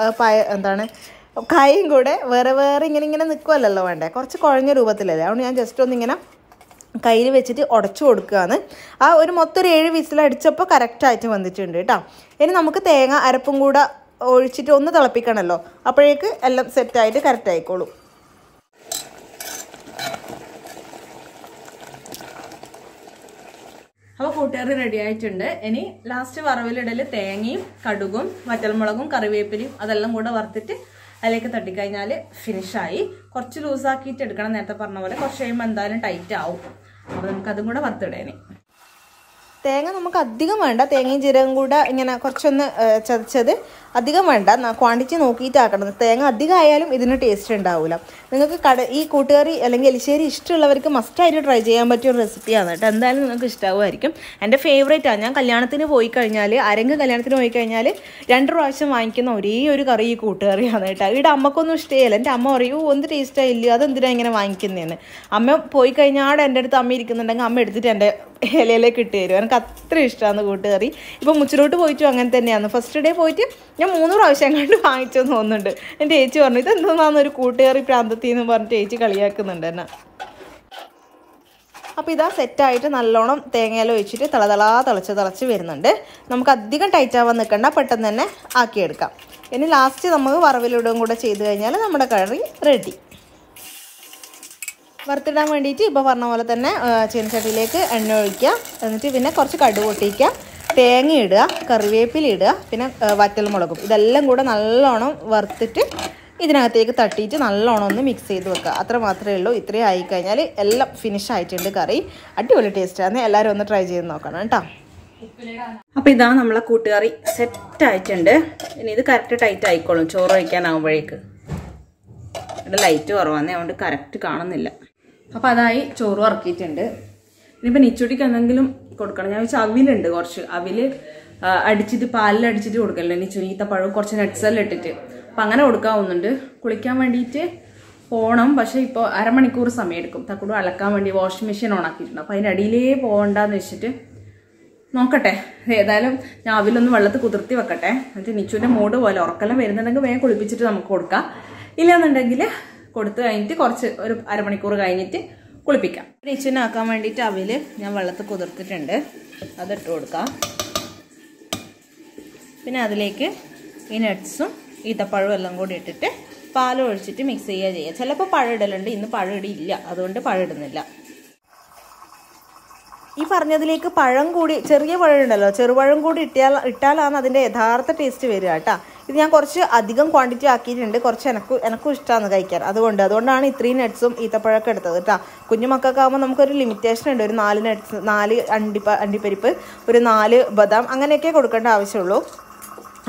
കായും കൂടെ വേറെ ഇങ്ങനെ നിൽക്കുമല്ലോ വേണ്ടേ, കുറച്ച് കുഴഞ്ഞ രൂപത്തിലല്ലേ. അതുകൊണ്ട് ഞാൻ ജസ്റ്റ് ഒന്നിങ്ങനെ കയ്യിൽ വെച്ചിട്ട് ഉടച്ചു കൊടുക്കുകയാണ്. ഒരു മൊത്തം ഒരു 7 വിസിലടിച്ചപ്പോൾ കറക്റ്റായിട്ട് വന്നിട്ടുണ്ട് കേട്ടോ. ഇനി നമുക്ക് തേങ്ങ അരപ്പും കൂടെ ഒഴിച്ചിട്ട് ഒന്ന് തിളപ്പിക്കണമല്ലോ, അപ്പോഴേക്ക് എല്ലാം സെറ്റായിട്ട് കറക്റ്റ് ആയിക്കോളും. അപ്പോൾ കൂട്ടുകറി റെഡി ആയിട്ടുണ്ട്. ഇനി ലാസ്റ്റ് വറവിലിടൽ തേങ്ങയും കടുകും വറ്റൽമുളകും കറിവേപ്പിലയും അതെല്ലാം കൂടെ വറുത്തിട്ട് അതിലേക്ക് തട്ടിക്കഴിഞ്ഞാൽ ഫിനിഷായി. കുറച്ച് ലൂസാക്കിയിട്ട് എടുക്കണം, നേരത്തെ പറഞ്ഞ പോലെ. കുറച്ച് കഴിയുമ്പോൾ എന്തായാലും ടൈറ്റ് ആവും. അപ്പോൾ നമുക്കതും കൂടെ വറുത്തിടേനെ. തേങ്ങ നമുക്ക് അധികം വേണ്ട, തേങ്ങയും ജീരകം കൂടെ ഇങ്ങനെ കുറച്ചൊന്ന് ചതച്ചത് അധികം വേണ്ട, ക്വാണ്ടിറ്റി നോക്കിയിട്ടാക്കണം. തേങ്ങ അധികം ആയാലും ഇതിന് ടേസ്റ്റ് ഉണ്ടാവില്ല. നിങ്ങൾക്ക് ഈ കൂട്ടുകറി അല്ലെങ്കിൽ എലിശ്ശേരി ഇഷ്ടമുള്ളവർക്ക് മസ്റ്റായിട്ട് ട്രൈ ചെയ്യാൻ പറ്റിയ ഒരു റെസിപ്പിയാണ് കേട്ടോ. എന്തായാലും നിങ്ങൾക്ക് ഇഷ്ടമായിരിക്കും. എൻ്റെ ഫേവറേറ്റാണ്. ഞാൻ കല്യാണത്തിന് പോയി കഴിഞ്ഞാൽ, ആരെങ്കിലും കല്യാണത്തിന് പോയി കഴിഞ്ഞാൽ 2 പ്രാവശ്യം വാങ്ങിക്കുന്ന ഒരേ ഒരു കറി ഈ കൂട്ടുകറിയാണ് കേട്ടോ. ഇവിടെ അമ്മക്കൊന്നും ഇഷ്ടമില്ല. എൻ്റെ അമ്മ പറയൂ എന്ത് ടേസ്റ്റായില്ല, അതെന്തിനാണ് ഇങ്ങനെ വാങ്ങിക്കുന്നതെന്ന്. അമ്മ പോയി കഴിഞ്ഞാൽ എൻ്റെ അടുത്ത് അമ്മ ഇരിക്കുന്നുണ്ടെങ്കിൽ അമ്മ എടുത്തിട്ട് എൻ്റെ ഇലയിലേക്ക് ഇട്ട് തരും. എനിക്ക് അത്ര ഇഷ്ടമാണ് കൂട്ടുകറി. ഇപ്പം മുച്ചിലോട്ട് പോയിട്ടും അങ്ങനെ തന്നെയാണ്. ഫസ്റ്റ് ഡേ പോയിട്ട് ഞാൻ 3 പ്രാവശ്യം കണ്ട് വാങ്ങിച്ചെന്ന് തോന്നുന്നുണ്ട്. എൻ്റെ ചേച്ചി പറഞ്ഞു ഇതെന്താണെന്നൊരു കൂട്ടുകറി പ്രാന്തത്തിന്ന് പറഞ്ഞിട്ട് ചേച്ചി കളിയാക്കുന്നുണ്ട് എന്നെ. അപ്പോൾ ഇതാ സെറ്റായിട്ട് നല്ലോണം തേങ്ങയില ഒഴിച്ചിട്ട് തിളച്ച് വരുന്നുണ്ട്. നമുക്ക് അധികം ടൈറ്റ് ആവാൻ നിൽക്കണ്ട, പെട്ടെന്ന് തന്നെ ആക്കിയെടുക്കാം. ഇനി ലാസ്റ്റ് നമുക്ക് വറവിലിടുകയും കൂടെ ചെയ്ത് കഴിഞ്ഞാൽ നമ്മുടെ കറി റെഡി. വറുത്തിടാൻ വേണ്ടിയിട്ട് ഇപ്പോൾ പറഞ്ഞ പോലെ തന്നെ ചീനച്ചട്ടിയിലേക്ക് എണ്ണ ഒഴിക്കുക. എന്നിട്ട് പിന്നെ കുറച്ച് കടുക് പൊട്ടിക്കുക, തേങ്ങ ഇടുക, കറിവേപ്പില ഇടുക, പിന്നെ വറ്റൽമുളകും. ഇതെല്ലാം കൂടെ നല്ലോണം വറുത്തിട്ട് ഇതിനകത്തേക്ക് തട്ടിയിട്ട് നല്ലോണം ഒന്ന് മിക്സ് ചെയ്ത് വെക്കുക. അത്ര മാത്രമേ ഉള്ളൂ. ഇത്രയും ആയിക്കഴിഞ്ഞാൽ എല്ലാം ഫിനിഷ് ആയിട്ടുണ്ട് കറി. അടിപൊളി ടേസ്റ്റാണ്. എല്ലാവരും ഒന്ന് ട്രൈ ചെയ്ത് നോക്കണം കേട്ടോ. അപ്പോൾ ഇതാണ് നമ്മളെ കൂട്ടുകറി സെറ്റ് ആയിട്ടുണ്ട്. ഇനി ഇത് കറക്റ്റ് ടൈറ്റ് ആയിക്കോളും ചോറ് വയ്ക്കാനാകുമ്പോഴേക്ക്. ഇവിടെ ലൈറ്റ് കുറവാണ്, അതുകൊണ്ട് കറക്റ്റ് കാണുന്നില്ല. അപ്പോൾ അതായി ചോറ് വറക്കിയിട്ടുണ്ട്. ഇനിയിപ്പോൾ നിച്ചുട്ടിക്ക് എന്തെങ്കിലും കൊടുക്കണം. ഞാൻ വെച്ചാൽ അവിലുണ്ട്, കുറച്ച് അവില് അടിച്ചിട്ട് പാലിലടിച്ചിട്ട് കൊടുക്കല്ലോ നിച്ചു. ഈത്തപ്പഴവും കുറച്ച് നട്ട്സെല്ലാം ഇട്ടിട്ട് അപ്പം അങ്ങനെ കൊടുക്കാവുന്നുണ്ട്. കുളിക്കാൻ വേണ്ടിയിട്ട് പോകണം, പക്ഷേ ഇപ്പോൾ അരമണിക്കൂർ സമയം എടുക്കും. തക്കുടു അലക്കാൻ വേണ്ടി വാഷിംഗ് മെഷീൻ ഓണാക്കിയിട്ടുണ്ട്. അപ്പോൾ അതിൻ്റെ അടിയിലേ പോകണ്ടെന്ന് വെച്ചിട്ട് നോക്കട്ടെ. ഏതായാലും ഞാൻ അവിലൊന്ന് വെള്ളത്തിൽ കുതിർത്തി വെക്കട്ടെ. എന്നിട്ട് നിച്ചുവിൻ്റെ മൂഡ് പോലെ ഉറക്കെല്ലാം വരുന്നുണ്ടെങ്കിൽ വേഗം കുളിപ്പിച്ചിട്ട് നമുക്ക് കൊടുക്കാം. ഇല്ലാന്നുണ്ടെങ്കിൽ കൊടുത്തു കഴിഞ്ഞിട്ട് ഒരു അരമണിക്കൂർ കഴിഞ്ഞിട്ട് കുളിപ്പിക്കാം. നിച്ചുവിനാക്കാൻ വേണ്ടിയിട്ട് അവില് ഞാൻ വെള്ളത്തിൽ കുതിർത്തിട്ടുണ്ട്, അതിട്ട് കൊടുക്കാം. പിന്നെ അതിലേക്ക് ഈ നട്ട്സും ഈത്തപ്പഴവും എല്ലാം കൂടി ഇട്ടിട്ട് പാലും ഒഴിച്ചിട്ട് മിക്സ് ചെയ്യുക. ചിലപ്പോൾ പഴം ഇടലുണ്ട്, ഇന്ന് പഴം ഇടിയില്ല, അതുകൊണ്ട് പഴം ഇടുന്നില്ല. ഈ പറഞ്ഞതിലേക്ക് പഴം കൂടി, ചെറിയ പഴം ഉണ്ടല്ലോ, ചെറുപഴം കൂടി ഇട്ടാലാണ് അതിൻ്റെ യഥാർത്ഥ ടേസ്റ്റ് വരിക കേട്ടോ. ഇത് ഞാൻ കുറച്ച് അധികം ക്വാണ്ടിറ്റി ആക്കിയിട്ടുണ്ട്. കുറച്ച് എനക്കും ഇഷ്ടമാണ് കഴിക്കാൻ. അതുകൊണ്ടാണ് ഇത്രയും നട്ട്സും ഈത്തപ്പഴമൊക്കെ എടുത്തത് കേട്ടോ. കുഞ്ഞു മക്കൾക്കാകുമ്പോൾ നമുക്കൊരു ലിമിറ്റേഷൻ ഉണ്ട്. ഒരു 4 നട്ട്സ്, 4 അണ്ടിപ്പരിപ്പ്, ഒരു 4 ബദാം, അങ്ങനെയൊക്കെ കൊടുക്കേണ്ട ആവശ്യമുള്ളൂ.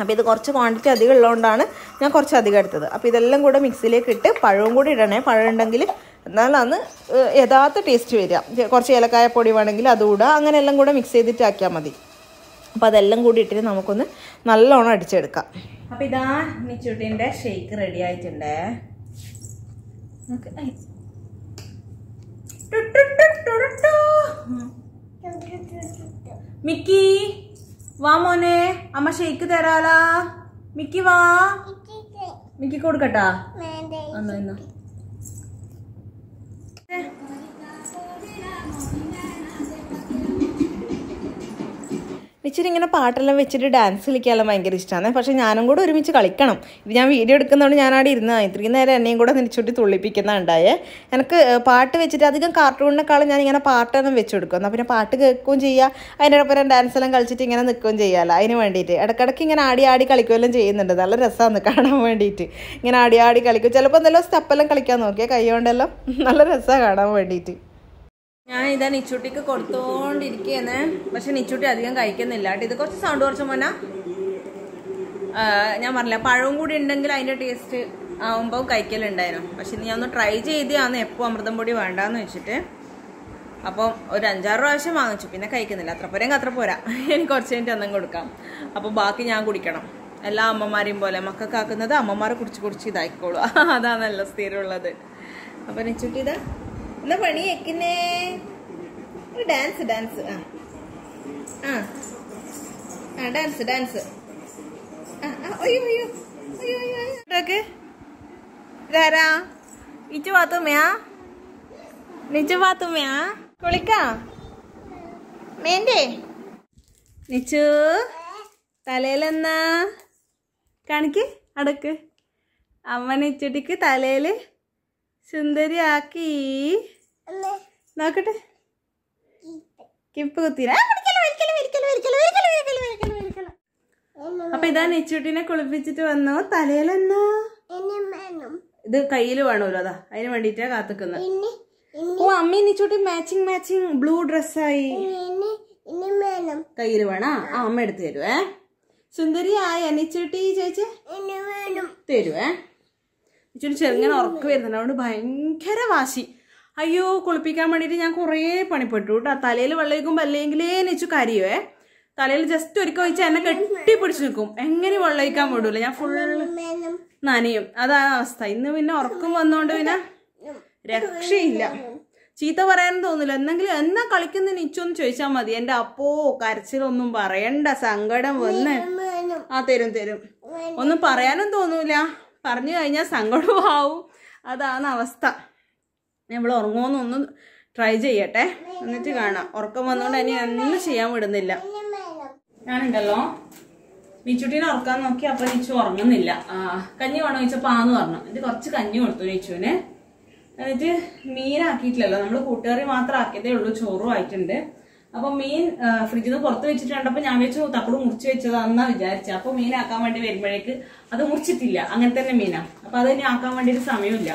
അപ്പോൾ ഇത് കുറച്ച് ക്വാണ്ടിറ്റി അധികം ഉള്ളതുകൊണ്ടാണ് ഞാൻ കുറച്ച് അധികം എടുത്തത്. അപ്പോൾ ഇതെല്ലാം കൂടെ മിക്സിയിലേക്ക് ഇട്ട് പഴവും കൂടി ഇടണേ. പഴം ഉണ്ടെങ്കിൽ എന്നാലാണ് യഥാർത്ഥ ടേസ്റ്റ് വരിക. കുറച്ച് ഏലക്കായപ്പൊടി വേണമെങ്കിൽ അതുകൂടെ, അങ്ങനെ എല്ലാം കൂടെ മിക്സ് ചെയ്തിട്ട് ആക്കിയാൽ മതി. അപ്പോൾ അതെല്ലാം കൂടി ഇട്ടിട്ട് നമുക്കൊന്ന് നല്ലോണം അടിച്ചെടുക്കാം. അപ്പോൾ ഇതാ നിച്ചുട്ടിൻ്റെ ഷേക്ക് റെഡി ആയിട്ടുണ്ടേ. മിക്കി വാ മോനെ, അമ്മ ഷേക്ക് തരാലാ. മിക്കി വാ, മിക്കി കൊടുക്കട്ടാ. എന്നാ ഇച്ചിരി ഇങ്ങനെ പാട്ടെല്ലാം വെച്ചിട്ട് ഡാൻസ് കളിക്കാനെല്ലാം ഭയങ്കര ഇഷ്ടമാണ്. പക്ഷേ ഞാനും കൂടെ ഒരുമിച്ച് കളിക്കണം. ഇത് ഞാൻ വീഡിയോ എടുക്കുന്നതുകൊണ്ട് ഞാനവിടെ ഇരുന്നതാണ്. ഇത്രയും നേരം എന്നെയും കൂടെ നിച്ചുട്ടി തുള്ളിപ്പിക്കുന്നുണ്ടായേ. എനിക്ക് പാട്ട് വെച്ചിട്ട് അധികം കാർട്ടൂണിനേക്കാളും ഞാനിങ്ങനെ പാട്ടൊന്നും വെച്ച് കൊടുക്കും. എന്നാൽ പിന്നെ പാട്ട് കേൾക്കുകയും ചെയ്യുക, അതിൻ്റെ ഒപ്പം ഡാൻസ് എല്ലാം കളിച്ചിട്ട് ഇങ്ങനെ നിൽക്കുകയും ചെയ്യാമല്ലോ. അതിന് വേണ്ടിയിട്ട് ഇടയ്ക്കിടയ്ക്ക് ഇങ്ങനെ ആടി കളിക്കുകയെല്ലാം ചെയ്യുന്നുണ്ട്. നല്ല രസമാണ് കാണാൻ വേണ്ടിയിട്ട്. ഇങ്ങനെ ആടി കളിക്കും. ചിലപ്പോൾ എന്തെല്ലാം സ്റ്റെപ്പെല്ലാം കളിക്കാൻ നോക്കിയാൽ കൈ കൊണ്ടെല്ലാം നല്ല രസമാണ് കാണാൻ വേണ്ടിയിട്ട്. ഞാൻ ഇതാ നിച്ചുട്ടിക്ക് കൊടുത്തോണ്ടിരിക്കുകയെന്ന്. പക്ഷെ നിച്ചുട്ടി അധികം കഴിക്കുന്നില്ല കേട്ടോ. ഇത് കുറച്ച് സൗണ്ട് കുറച്ച് മോനാ. ഞാൻ പറഞ്ഞില്ല, പഴവും കൂടി ഉണ്ടെങ്കിൽ അതിൻ്റെ ടേസ്റ്റ് ആവുമ്പോൾ കഴിക്കലുണ്ടായിരുന്നു. പക്ഷെ ഞാൻ ഒന്ന് ട്രൈ ചെയ്തതാണ് എപ്പോൾ അമൃതം പൊടി വേണ്ടാന്ന് വെച്ചിട്ട്. അപ്പം ഒരു 5-6 പ്രാവശ്യം വാങ്ങിച്ചു, പിന്നെ കഴിക്കുന്നില്ല. അത്ര പോരാ. എനിക്ക് കുറച്ച് കഴിഞ്ഞിട്ട് ഒന്നും കൊടുക്കാം. അപ്പോൾ ബാക്കി ഞാൻ കുടിക്കണം. എല്ലാ അമ്മമാരെയും പോലെ മക്കൾക്കാക്കുന്നത് അമ്മമാരെ കുടിച്ച് ഇതായിക്കോളൂ. അതാണല്ലോ സ്ഥിരമുള്ളത്. അപ്പം നിച്ചുട്ടി ഇതാ എന്നാ പണി വെക്കുന്നേ. Dance dance കുളിക്കാ മേണ്ടേ. നിച്ചു തലയിലെന്നാ കാണിക്ക്, അടക്ക്. അമ്മ നിച്ചുട്ടിക്ക് തലയില് സുന്ദരി ആക്കി. നോക്കട്ടെ, കിപ്പ് കുത്തിരാ. അപ്പൊ ഇതാ നിച്ചുട്ടിനെ കുളിപ്പിച്ചിട്ട് വന്നു. തലയിലെന്നാ ഇത് കയ്യിൽ വേണമല്ലോ, അതാ അതിന് വേണ്ടിട്ടാ കാത്തുക്കുന്നത്. ഓ അമ്മ നിച്ചുട്ടി മാച്ചിങ് ബ്ലൂ ഡ്രസ്സായി. കയ്യിൽ വേണോ? ആ അമ്മ എടുത്ത് തരുവേ. സുന്ദരിയായ അനിച്ചൂട്ടി ചേച്ചി തരുവേ. ഇച്ചിരി ചെറുങ്ങനെ ഉറക്കം വരുന്നുണ്ട്, അതുകൊണ്ട് ഭയങ്കര വാശി. അയ്യോ, കുളിപ്പിക്കാൻ വേണ്ടിയിട്ട് ഞാൻ കുറേ പണിപ്പെട്ടു കേട്ടോ. തലയിൽ വെള്ളം ഒഴിക്കുമ്പോൾ അല്ലെങ്കിലേ നെച്ചു കരിയുവേ. തലയിൽ ജസ്റ്റ് ഒരിക്കൽ ഒഴിച്ചാൽ എന്നെ കെട്ടിപ്പിടിച്ച് നിൽക്കും. എങ്ങനെ വെള്ളം ഒഴിക്കാൻ വിടൂല, ഞാൻ ഫുള്ള് നനയും. അതാണ് അവസ്ഥ. ഇന്ന് പിന്നെ ഉറക്കം വന്നോണ്ട് പിന്നെ രക്ഷയില്ല. ചീത്ത പറയാനും തോന്നില്ല. എന്തെങ്കിലും എന്നാ കളിക്കുന്ന നിച്ചൊന്ന് ചോദിച്ചാൽ മതി. എൻ്റെ അപ്പോ കരച്ചിലൊന്നും പറയണ്ട, സങ്കടം വന്ന് തരും. ഒന്നും പറയാനും തോന്നൂല, പറഞ്ഞു കഴിഞ്ഞാൽ സങ്കടവും ആവും. അതാണ് അവസ്ഥ. നമ്മൾ ഉറങ്ങുമെന്നൊന്ന് ട്രൈ ചെയ്യട്ടെ, എന്നിട്ട് കാണാം. ഉറക്കം വന്നുകൊണ്ട് ഇനി ഒന്നും ചെയ്യാൻ വിടുന്നില്ല. ഞാനുണ്ടല്ലോ നീച്ചുട്ടീനെ ഉറക്കാൻ നോക്കി, അപ്പൊ നീച്ചു ഉറങ്ങുന്നില്ല. കഞ്ഞി വേണോ ചോദിച്ചപ്പോ ആന്ന് പറഞ്ഞു. എന്നിട്ട് കുറച്ച് കഞ്ഞി കൊടുത്തു നീച്ചുവിന്. എന്നിട്ട് മീനാക്കിയിട്ടില്ലല്ലോ, നമ്മൾ കൂട്ടുകറി മാത്രം ആക്കിയതേ ഉള്ളൂ. ചോറും ആയിട്ടുണ്ട്. അപ്പൊ മീൻ ഫ്രിഡ്ജിൽ നിന്ന് പുറത്ത് വെച്ചിട്ട് കണ്ടപ്പോ ഞാൻ വെച്ചു തക്കട് മുറിച്ച് വെച്ചതാന്നാ വിചാരിച്ച. അപ്പൊ മീനാക്കാൻ വേണ്ടി വരുമ്പോഴേക്ക് അത് മുറിച്ചിട്ടില്ല, അങ്ങനെ തന്നെ മീനാ. അപ്പൊ അത് ഇനി ആക്കാൻ വേണ്ടിയിട്ട് സമയമില്ല.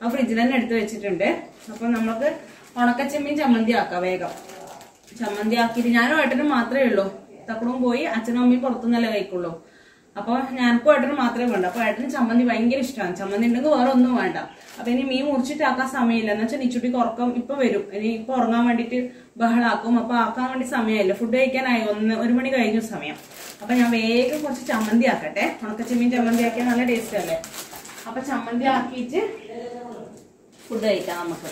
ആ ഫ്രിഡ്ജിൽ തന്നെ എടുത്ത് വെച്ചിട്ടുണ്ട്. അപ്പൊ നമുക്ക് ഉണക്കച്ചെമ്മീൻ ചമ്മന്തി ആക്കാം വേഗം. ചമ്മന്തി ആക്കിയിട്ട് ഞാനും ഏട്ടനും മാത്രമേ ഉള്ളൂ. തക്കടും പോയി, അച്ഛനും അമ്മയും പുറത്തുനിന്നല്ലേ കഴിക്കുള്ളൂ. അപ്പൊ ഞാനക്കും ഏട്ടനും മാത്രമേ വേണ്ട. അപ്പൊ ഏട്ടന് ചമ്മന്തി ഭയങ്കര ഇഷ്ടമാണ്. ചമ്മന്തി ഉണ്ടെങ്കിൽ വേറെ ഒന്നും വേണ്ട. അപ്പൊ ഇനി മീൻ മുറിച്ചിട്ട് ആക്കാൻ സമയമില്ല. എന്ന് വെച്ചാൽ നിച്ചുട്ടിക്ക് ഉറക്കം ഇപ്പൊ വരും. ഇനി ഇപ്പൊ ഉറങ്ങാൻ വേണ്ടിട്ട് ബഹളാക്കും. അപ്പൊ ആക്കാൻ വേണ്ടി സമയമില്ല. ഫുഡ് കഴിക്കാനായി 1 മണി കഴിഞ്ഞു സമയം. അപ്പൊ ഞാൻ വേഗം കുറച്ച് ചമ്മന്തി ആക്കട്ടെ. ഉണക്കച്ചെമ്മീൻ ചമ്മന്തി ആക്കിയാൽ നല്ല ടേസ്റ്റ് അല്ലേ. അപ്പൊ ചമ്മന്തി ആക്കിയിട്ട് ഫുഡ് കഴിക്കാം നമുക്ക്.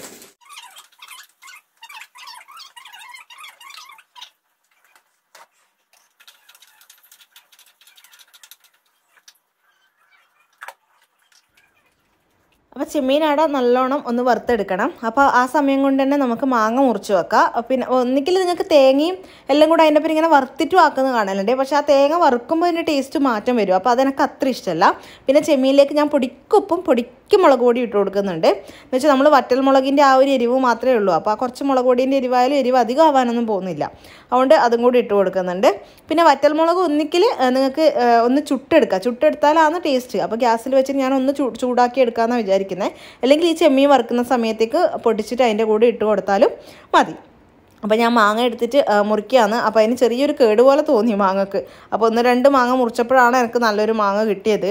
അപ്പോൾ ചെമ്മീനാട നല്ലോണം ഒന്ന് വറുത്തെടുക്കണം. അപ്പോൾ ആ സമയം കൊണ്ട് തന്നെ നമുക്ക് മാങ്ങ മുറിച്ച് വെക്കാം. പിന്നെ ഒന്നിക്കിൽ നിങ്ങൾക്ക് തേങ്ങയും എല്ലാം കൂടെ അതിൻ്റെ പേര് ഇങ്ങനെ വറുത്തിട്ടും ആക്കുന്നത് കാണലുണ്ട്. പക്ഷേ ആ തേങ്ങ വറുക്കുമ്പോൾ അതിൻ്റെ ടേസ്റ്റ് മാറ്റം വരും. അപ്പോൾ അതെനിക്ക് അത്ര ഇഷ്ടമല്ല. പിന്നെ ചെമ്മീനിലേക്ക് ഞാൻ പൊടിക്കുപ്പും പൊടിക്കും മുളക് പൊടി ഇട്ട് കൊടുക്കുന്നുണ്ട്. എന്ന് വെച്ചാൽ നമ്മൾ വറ്റൽ മുളകിൻ്റെ ആ ഒരു എരിവ് മാത്രമേ ഉള്ളൂ. അപ്പോൾ ആ കുറച്ച് മുളക് പൊടീൻ്റെ എരിവായാലും എരിവ് അധികം ആവാനൊന്നും പോകുന്നില്ല. അതുകൊണ്ട് അതും കൂടി ഇട്ട് കൊടുക്കുന്നുണ്ട്. പിന്നെ വറ്റൽ മുളക് ഒന്നിക്കിൽ നിങ്ങൾക്ക് ഒന്ന് ചുട്ടെടുത്താലാണ് ടേസ്റ്റ്. അപ്പോൾ ഗ്യാസിൽ വെച്ചിട്ട് ഞാൻ ഒന്ന് ചൂടാക്കി എടുക്കാമെന്നാണ് വിചാരിക്കുന്നത്. അല്ലെങ്കിൽ ഈ ചെമ്മീൻ വറുക്കുന്ന സമയത്തേക്ക് പൊടിച്ചിട്ട് അതിൻ്റെ കൂടെ ഇട്ട് കൊടുത്താലും മതി. അപ്പോൾ ഞാൻ മാങ്ങ എടുത്തിട്ട് മുറിക്കുകയാണ്. അപ്പോൾ അതിന് ചെറിയൊരു കേട് പോലെ തോന്നി മാങ്ങക്ക്. അപ്പോൾ 1-2 മാങ്ങ മുറിച്ചപ്പോഴാണ് എനിക്ക് നല്ലൊരു മാങ്ങ കിട്ടിയത്.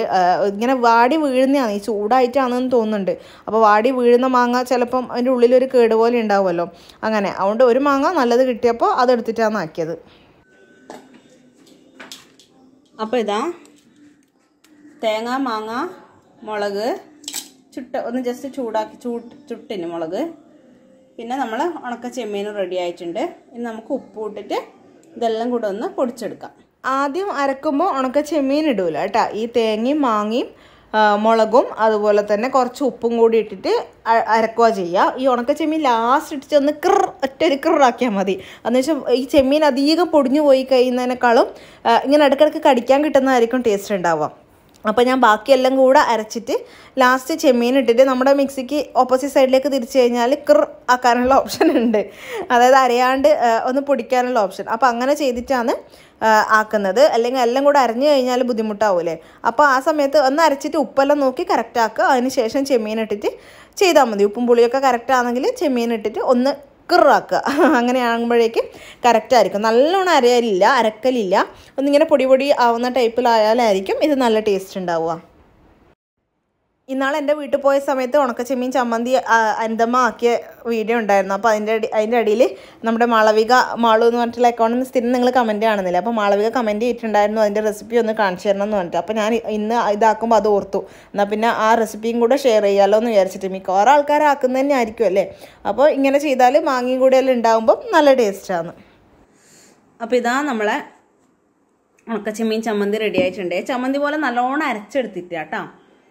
ഇങ്ങനെ വാടി വീഴുന്നതാണ്, ഈ ചൂടായിട്ടാണെന്ന് തോന്നുന്നുണ്ട്. അപ്പോൾ വാടി വീഴുന്ന മാങ്ങ ചിലപ്പം അതിൻ്റെ ഉള്ളിലൊരു കേട് പോലെ ഉണ്ടാവുമല്ലോ, അങ്ങനെ. അതുകൊണ്ട് ഒരു മാങ്ങ നല്ലത് കിട്ടിയപ്പോൾ അതെടുത്തിട്ടാണ് ആക്കിയത്. അപ്പോൾ ഇതാ തേങ്ങ, മാങ്ങ, മുളക് ഒന്ന് ജസ്റ്റ് ചുട്ടിന് മുളക്. പിന്നെ നമ്മൾ ഉണക്ക ചെമ്മീനും റെഡി ആയിട്ടുണ്ട്. ഇനി നമുക്ക് ഉപ്പ് ഇട്ടിട്ട് ഇതെല്ലാം കൂടെ ഒന്ന് പൊടിച്ചെടുക്കാം. ആദ്യം അരക്കുമ്പോൾ ഉണക്ക ചെമ്മീൻ ഇടൂല കേട്ടോ. ഈ തേങ്ങയും മാങ്ങയും മുളകും അതുപോലെ തന്നെ കുറച്ച് ഉപ്പും കൂടി ഇട്ടിട്ട് അരക്കുക ചെയ്യുക. ഈ ഉണക്ക ചെമ്മീൻ ലാസ്റ്റ് ഇട്ടിട്ട് ഒന്ന് ഒറ്റൊരു ക്രിറാക്കിയാൽ മതി. എന്ന് വെച്ചാൽ ഈ ചെമ്മീൻ അധികം പൊടിഞ്ഞു പോയി കഴിയുന്നതിനേക്കാളും ഇങ്ങനെ ഇടയ്ക്കിടയ്ക്ക് കടിക്കാൻ കിട്ടുന്നതായിരിക്കും ടേസ്റ്റ് ഉണ്ടാവുക. അപ്പോൾ ഞാൻ ബാക്കിയെല്ലാം കൂടെ അരച്ചിട്ട് ലാസ്റ്റ് ചെമ്മീൻ ഇട്ടിട്ട് നമ്മുടെ മിക്സിക്ക് ഓപ്പോസിറ്റ് സൈഡിലേക്ക് തിരിച്ചു കഴിഞ്ഞാൽ ആക്കാനുള്ള ഓപ്ഷൻ ഉണ്ട്. അതായത് അരയാണ്ട് ഒന്ന് പൊടിക്കാനുള്ള ഓപ്ഷൻ. അപ്പോൾ അങ്ങനെ ചെയ്തിട്ടാണ് ആക്കുന്നത്. അല്ലെങ്കിൽ എല്ലാം കൂടെ അരഞ്ഞു കഴിഞ്ഞാൽ ബുദ്ധിമുട്ടാവൂലേ. അപ്പോൾ ആ സമയത്ത് ഒന്ന് അരച്ചിട്ട് ഉപ്പെല്ലാം നോക്കി കറക്റ്റ് ആക്കുക. അതിന് ശേഷം ചെമ്മീൻ ഇട്ടിട്ട് ചെയ്താൽ മതി. ഉപ്പും പുളിയൊക്കെ കറക്റ്റ് ആണെങ്കിൽ ചെമ്മീൻ ഇട്ടിട്ട് ഒന്ന് കിറാക്കുക. അങ്ങനെയാകുമ്പോഴേക്ക് കറക്റ്റായിരിക്കും. നല്ലോണം അരക്കലില്ല. ഒന്നിങ്ങനെ പൊടി ആവുന്ന ടൈപ്പിലായാലായിരിക്കും ഇത് നല്ല ടേസ്റ്റ് ഉണ്ടാവുക. ഇന്നാൾ എൻ്റെ വീട്ടിൽ പോയ സമയത്ത് ഉണക്ക ചെമ്മീൻ ചമ്മന്തി അന്തമ്മ ആക്കിയ വീഡിയോ ഉണ്ടായിരുന്നു. അപ്പോൾ അതിൻ്റെ അടിയിൽ നമ്മുടെ മാളു എന്ന് പറഞ്ഞിട്ടുള്ള അക്കൗണ്ടിൽ സ്ഥിരം നിങ്ങൾ കമൻറ്റ് കാണുന്നില്ല. അപ്പോൾ മാളവിക കമൻറ്റ് ചെയ്തിട്ടുണ്ടായിരുന്നു അതിൻ്റെ റെസിപ്പി ഒന്ന് കാണിച്ചു തരണം എന്ന് പറഞ്ഞിട്ട്. അപ്പോൾ ഞാൻ ഇന്ന് ഇതാക്കുമ്പോൾ അത് ഓർത്തു, എന്നാൽ പിന്നെ ആ റെസിപ്പിയും കൂടെ ഷെയർ ചെയ്യാമല്ലോ എന്ന് വിചാരിച്ചിട്ട്. മിക്കവാറും ആൾക്കാർ ആക്കുന്നത് തന്നെ ആയിരിക്കും അല്ലേ. അപ്പോൾ ഇങ്ങനെ ചെയ്താൽ മാങ്ങയും കൂടെ എല്ലാം ഉണ്ടാകുമ്പോൾ നല്ല ടേസ്റ്റാണ്. അപ്പോൾ ഇതാ നമ്മളെ ഉണക്ക ചെമ്മീൻ ചമ്മന്തി റെഡി ആയിട്ടുണ്ട്. ചമ്മന്തി പോലെ നല്ലോണം അരച്ചെടുത്തിട്ട് കേട്ടോ.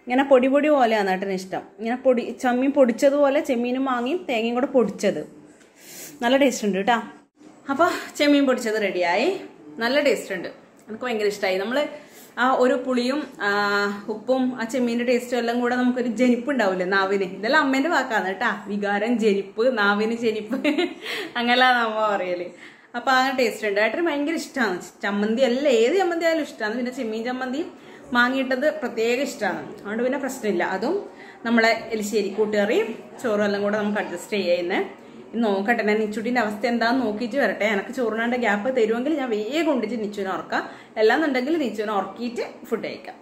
ഇങ്ങനെ പൊടി പോലെയാണ് ഏട്ടന് ഇഷ്ടം. ഇങ്ങനെ ചെമ്മീൻ പൊടിച്ചതുപോലെ ചെമ്മീനും മാങ്ങയും തേങ്ങയും കൂടെ പൊടിച്ചത് നല്ല ടേസ്റ്റ് ഉണ്ട് കേട്ടോ. അപ്പോൾ ചെമ്മീൻ പൊടിച്ചത് റെഡിയായി. നല്ല ടേസ്റ്റ് ഉണ്ട്, എനിക്ക് ഭയങ്കര ഇഷ്ടമായി. നമ്മൾ ആ ഒരു പുളിയും ഉപ്പും ആ ചെമ്മീൻ്റെ ടേസ്റ്റും എല്ലാം കൂടെ നമുക്കൊരു ജനിപ്പ് ഉണ്ടാവില്ലേ നാവിന്. ഇതെല്ലാം അമ്മേൻ്റെ വാക്കാണ് കേട്ടാ. വികാരം ജനിപ്പ്, നാവിന് ജനിപ്പ് അങ്ങനെയാണ് അമ്മ പറയല്. അപ്പോൾ ആ ടേസ്റ്റ് ഉണ്ട്. ഏട്ടന് ഭയങ്കര ഇഷ്ടമാണ് ചമ്മന്തി. എല്ലാം ഏത് ചമ്മന്തി ആയാലും ഇഷ്ടമാണ്. പിന്നെ ചെമ്മീൻ ചമ്മന്തി മാങ്ങിയിട്ടത് പ്രത്യേക ഇഷ്ടമാണ്. അതുകൊണ്ട് പിന്നെ പ്രശ്നമില്ല. അതും നമ്മളെ എലിശ്ശേരി കൂട്ടുകറിയും ചോറും എല്ലാം കൂടെ നമുക്ക് അഡ്ജസ്റ്റ് ചെയ്യുന്നത്. നോക്കട്ടെ, ഞാൻ നിച്ചുട്ടിന്റെ അവസ്ഥ എന്താന്ന് നോക്കിയിട്ട് വരട്ടെ. എനിക്ക് ചോറിനാണ്ട് ഗ്യാപ്പ് തരുമെങ്കിൽ ഞാൻ വേഗം കൊണ്ടിട്ട് നിച്ചുവിനെ ഉറക്കാം. അല്ലാന്നുണ്ടെങ്കിൽ നിച്ചുവിനെ ഉറക്കിയിട്ട് ഫുഡ് കഴിക്കാം.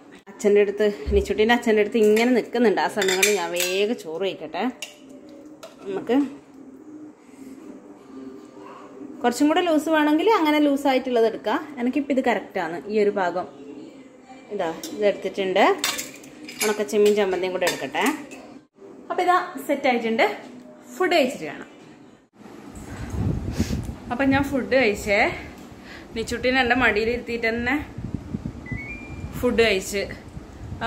നിച്ചുട്ടിന്റെ അച്ഛൻ്റെ അടുത്ത് ഇങ്ങനെ നിൽക്കുന്നുണ്ട്. ആ സമയങ്ങളിൽ ഞാൻ വേഗം ചോറ് കഴിക്കട്ടെ. നമുക്ക് കുറച്ചും കൂടെ ലൂസ് വേണമെങ്കിൽ അങ്ങനെ ലൂസായിട്ടുള്ളത് എടുക്കാം. എനിക്കിപ്പോൾ ഇത് കറക്റ്റാണ്. ഈ ഒരു ഭാഗം ഇതെടുത്തിട്ടുണ്ട്. ഉണക്കച്ചെമ്മീൻ ചമ്മന്തിയും കൂടെ എടുക്കട്ടെ. അപ്പം ഇതാ സെറ്റായിട്ടുണ്ട്. ഫുഡ് കഴിച്ചിട്ട് വേണം. അപ്പം ഞാൻ ഫുഡ് കഴിച്ചേ. നിച്ചുട്ടീനെ എൻ്റെ മടിയിലിരുത്തിയിട്ട് തന്നെ ഫുഡ് കഴിച്ച്.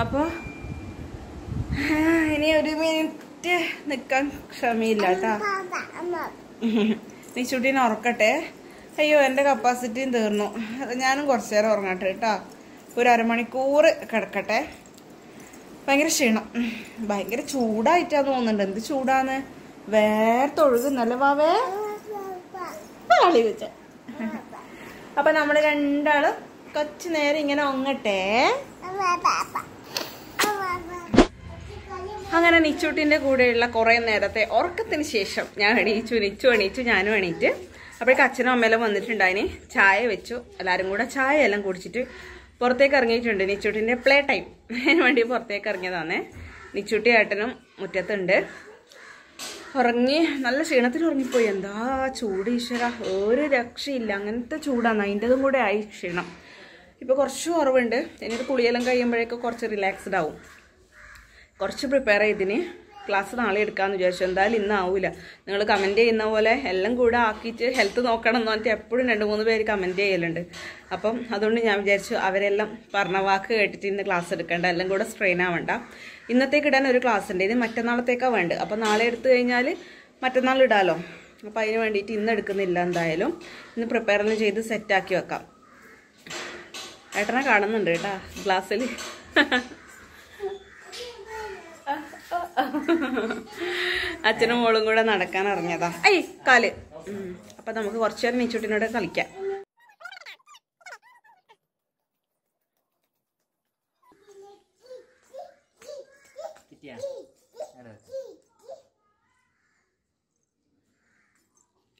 അപ്പോൾ ഇനി ഒരു മിനിറ്റ് നിൽക്കാൻ ക്ഷമയില്ല കേട്ടോ. നിച്ചുട്ടീനെ ഉറക്കട്ടെ. അയ്യോ, എൻ്റെ കപ്പാസിറ്റിയും തീർന്നു. ഞാനും കുറച്ച് നേരം ഉറങ്ങട്ടെ കേട്ടോ. ഒരു അരമണിക്കൂർ കിടക്കട്ടെ. ഭയങ്കര ക്ഷീണം, ഭയങ്കര ചൂടായിട്ടാ തോന്നുന്നുണ്ട്. എന്ത് ചൂടാന്ന്, വേർത്തൊഴുകുന്നല്ലേ വാവേ കളി വെച്ച. അപ്പൊ നമ്മള് രണ്ടാളും കുറച്ചു നേരം ഇങ്ങനെ ഒങ്ങട്ടെ. അങ്ങനെ നിച്ചുട്ടിന്റെ കൂടെയുള്ള കുറെ നേരത്തെ ഉറക്കത്തിന് ശേഷം ഞാൻ നിച്ചു എണീച്ചു, ഞാനും എണീറ്റ്. അപ്പോഴേക്ക് അച്ഛനും അമ്മയെല്ലാം വന്നിട്ടുണ്ടായിന്. ചായ വെച്ചു. എല്ലാരും കൂടെ ചായ എല്ലാം കുടിച്ചിട്ട് പുറത്തേക്ക് ഇറങ്ങിയിട്ടുണ്ട്. നിച്ചുട്ടിന്റെ പ്ലേ ടൈം അതിന് വേണ്ടി പുറത്തേക്ക് ഇറങ്ങിയതാണേ. നിച്ചുട്ടി ഏട്ടനും മുറ്റത്തുണ്ട്. ഉറങ്ങി, നല്ല ക്ഷീണത്തിൽ ഉറങ്ങിപ്പോയി. എന്താ ചൂട് ഈശ്വര, ഒരു രക്ഷയില്ല. അങ്ങനത്തെ ചൂടാണ്. അതിൻ്റെതും കൂടെ ആയി ക്ഷീണം. ഇപ്പോൾ കുറച്ച് കുറവുണ്ട്. ഇനിയൊരു കുളിയെല്ലാം കഴിയുമ്പോഴേക്കും കുറച്ച് റിലാക്സ്ഡ് ആവും. കുറച്ച് പ്രിപ്പയർ ചെയ്തിന്. ക്ലാസ് നാളെ എടുക്കാമെന്ന് വിചാരിച്ചു. എന്തായാലും ഇന്നാവൂല. നിങ്ങൾ കമൻറ്റ് ചെയ്യുന്ന പോലെ എല്ലാം കൂടെ ആക്കിയിട്ട് ഹെൽത്ത് നോക്കണം എന്ന് പറഞ്ഞിട്ട് എപ്പോഴും 2-3 പേര് കമൻറ്റ് ചെയ്യലുണ്ട്. അപ്പം അതുകൊണ്ട് ഞാൻ വിചാരിച്ചു അവരെല്ലാം പറഞ്ഞ വാക്ക് കേട്ടിട്ട് ഇന്ന് ക്ലാസ് എടുക്കേണ്ട, എല്ലാം കൂടെ സ്ട്രെയിൻ ആവണ്ട. ഇന്നത്തേക്ക് ഇടാൻ ഒരു ക്ലാസ് ഉണ്ട്. ഇത് മറ്റന്നാളത്തേക്കാണ് വേണ്ടത്. അപ്പം നാളെ എടുത്തു കഴിഞ്ഞാൽ മറ്റന്നാൾ ഇടാമല്ലോ. അപ്പം അതിന് വേണ്ടിയിട്ട് ഇന്ന് എടുക്കുന്നില്ല. എന്തായാലും ഇന്ന് പ്രിപ്പയർ ചെയ്ത് സെറ്റാക്കി വെക്കാം. ഏട്ടനെ കാണുന്നുണ്ട് കേട്ടാ ക്ലാസ്സിൽ. അച്ഛനും മോളും കൂടെ നടക്കാൻ ഇറങ്ങിയതാ. കാല്. അപ്പൊ നമുക്ക് കുറച്ചു നേരം നിച്ചുട്ടിനോട് കളിക്കാം.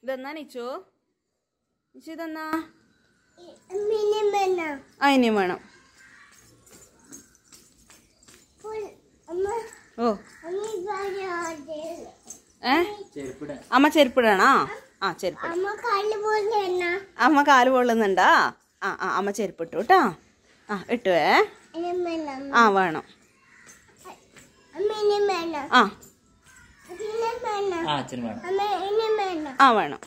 ഇതെന്നാ നിച്ചു? നിച്ചു ഇതെന്നാ? അതിനും വേണം. ഓ അമ്മ ചെരുപ്പിടണോ? ആ ചെരുപ്പിട. അമ്മ കാല് പൊള്ളുന്നുണ്ടാ? അമ്മ ചെരുപ്പിട്ടു കേട്ടോ. ഇട്ടുവേ. വേണം. വേണം.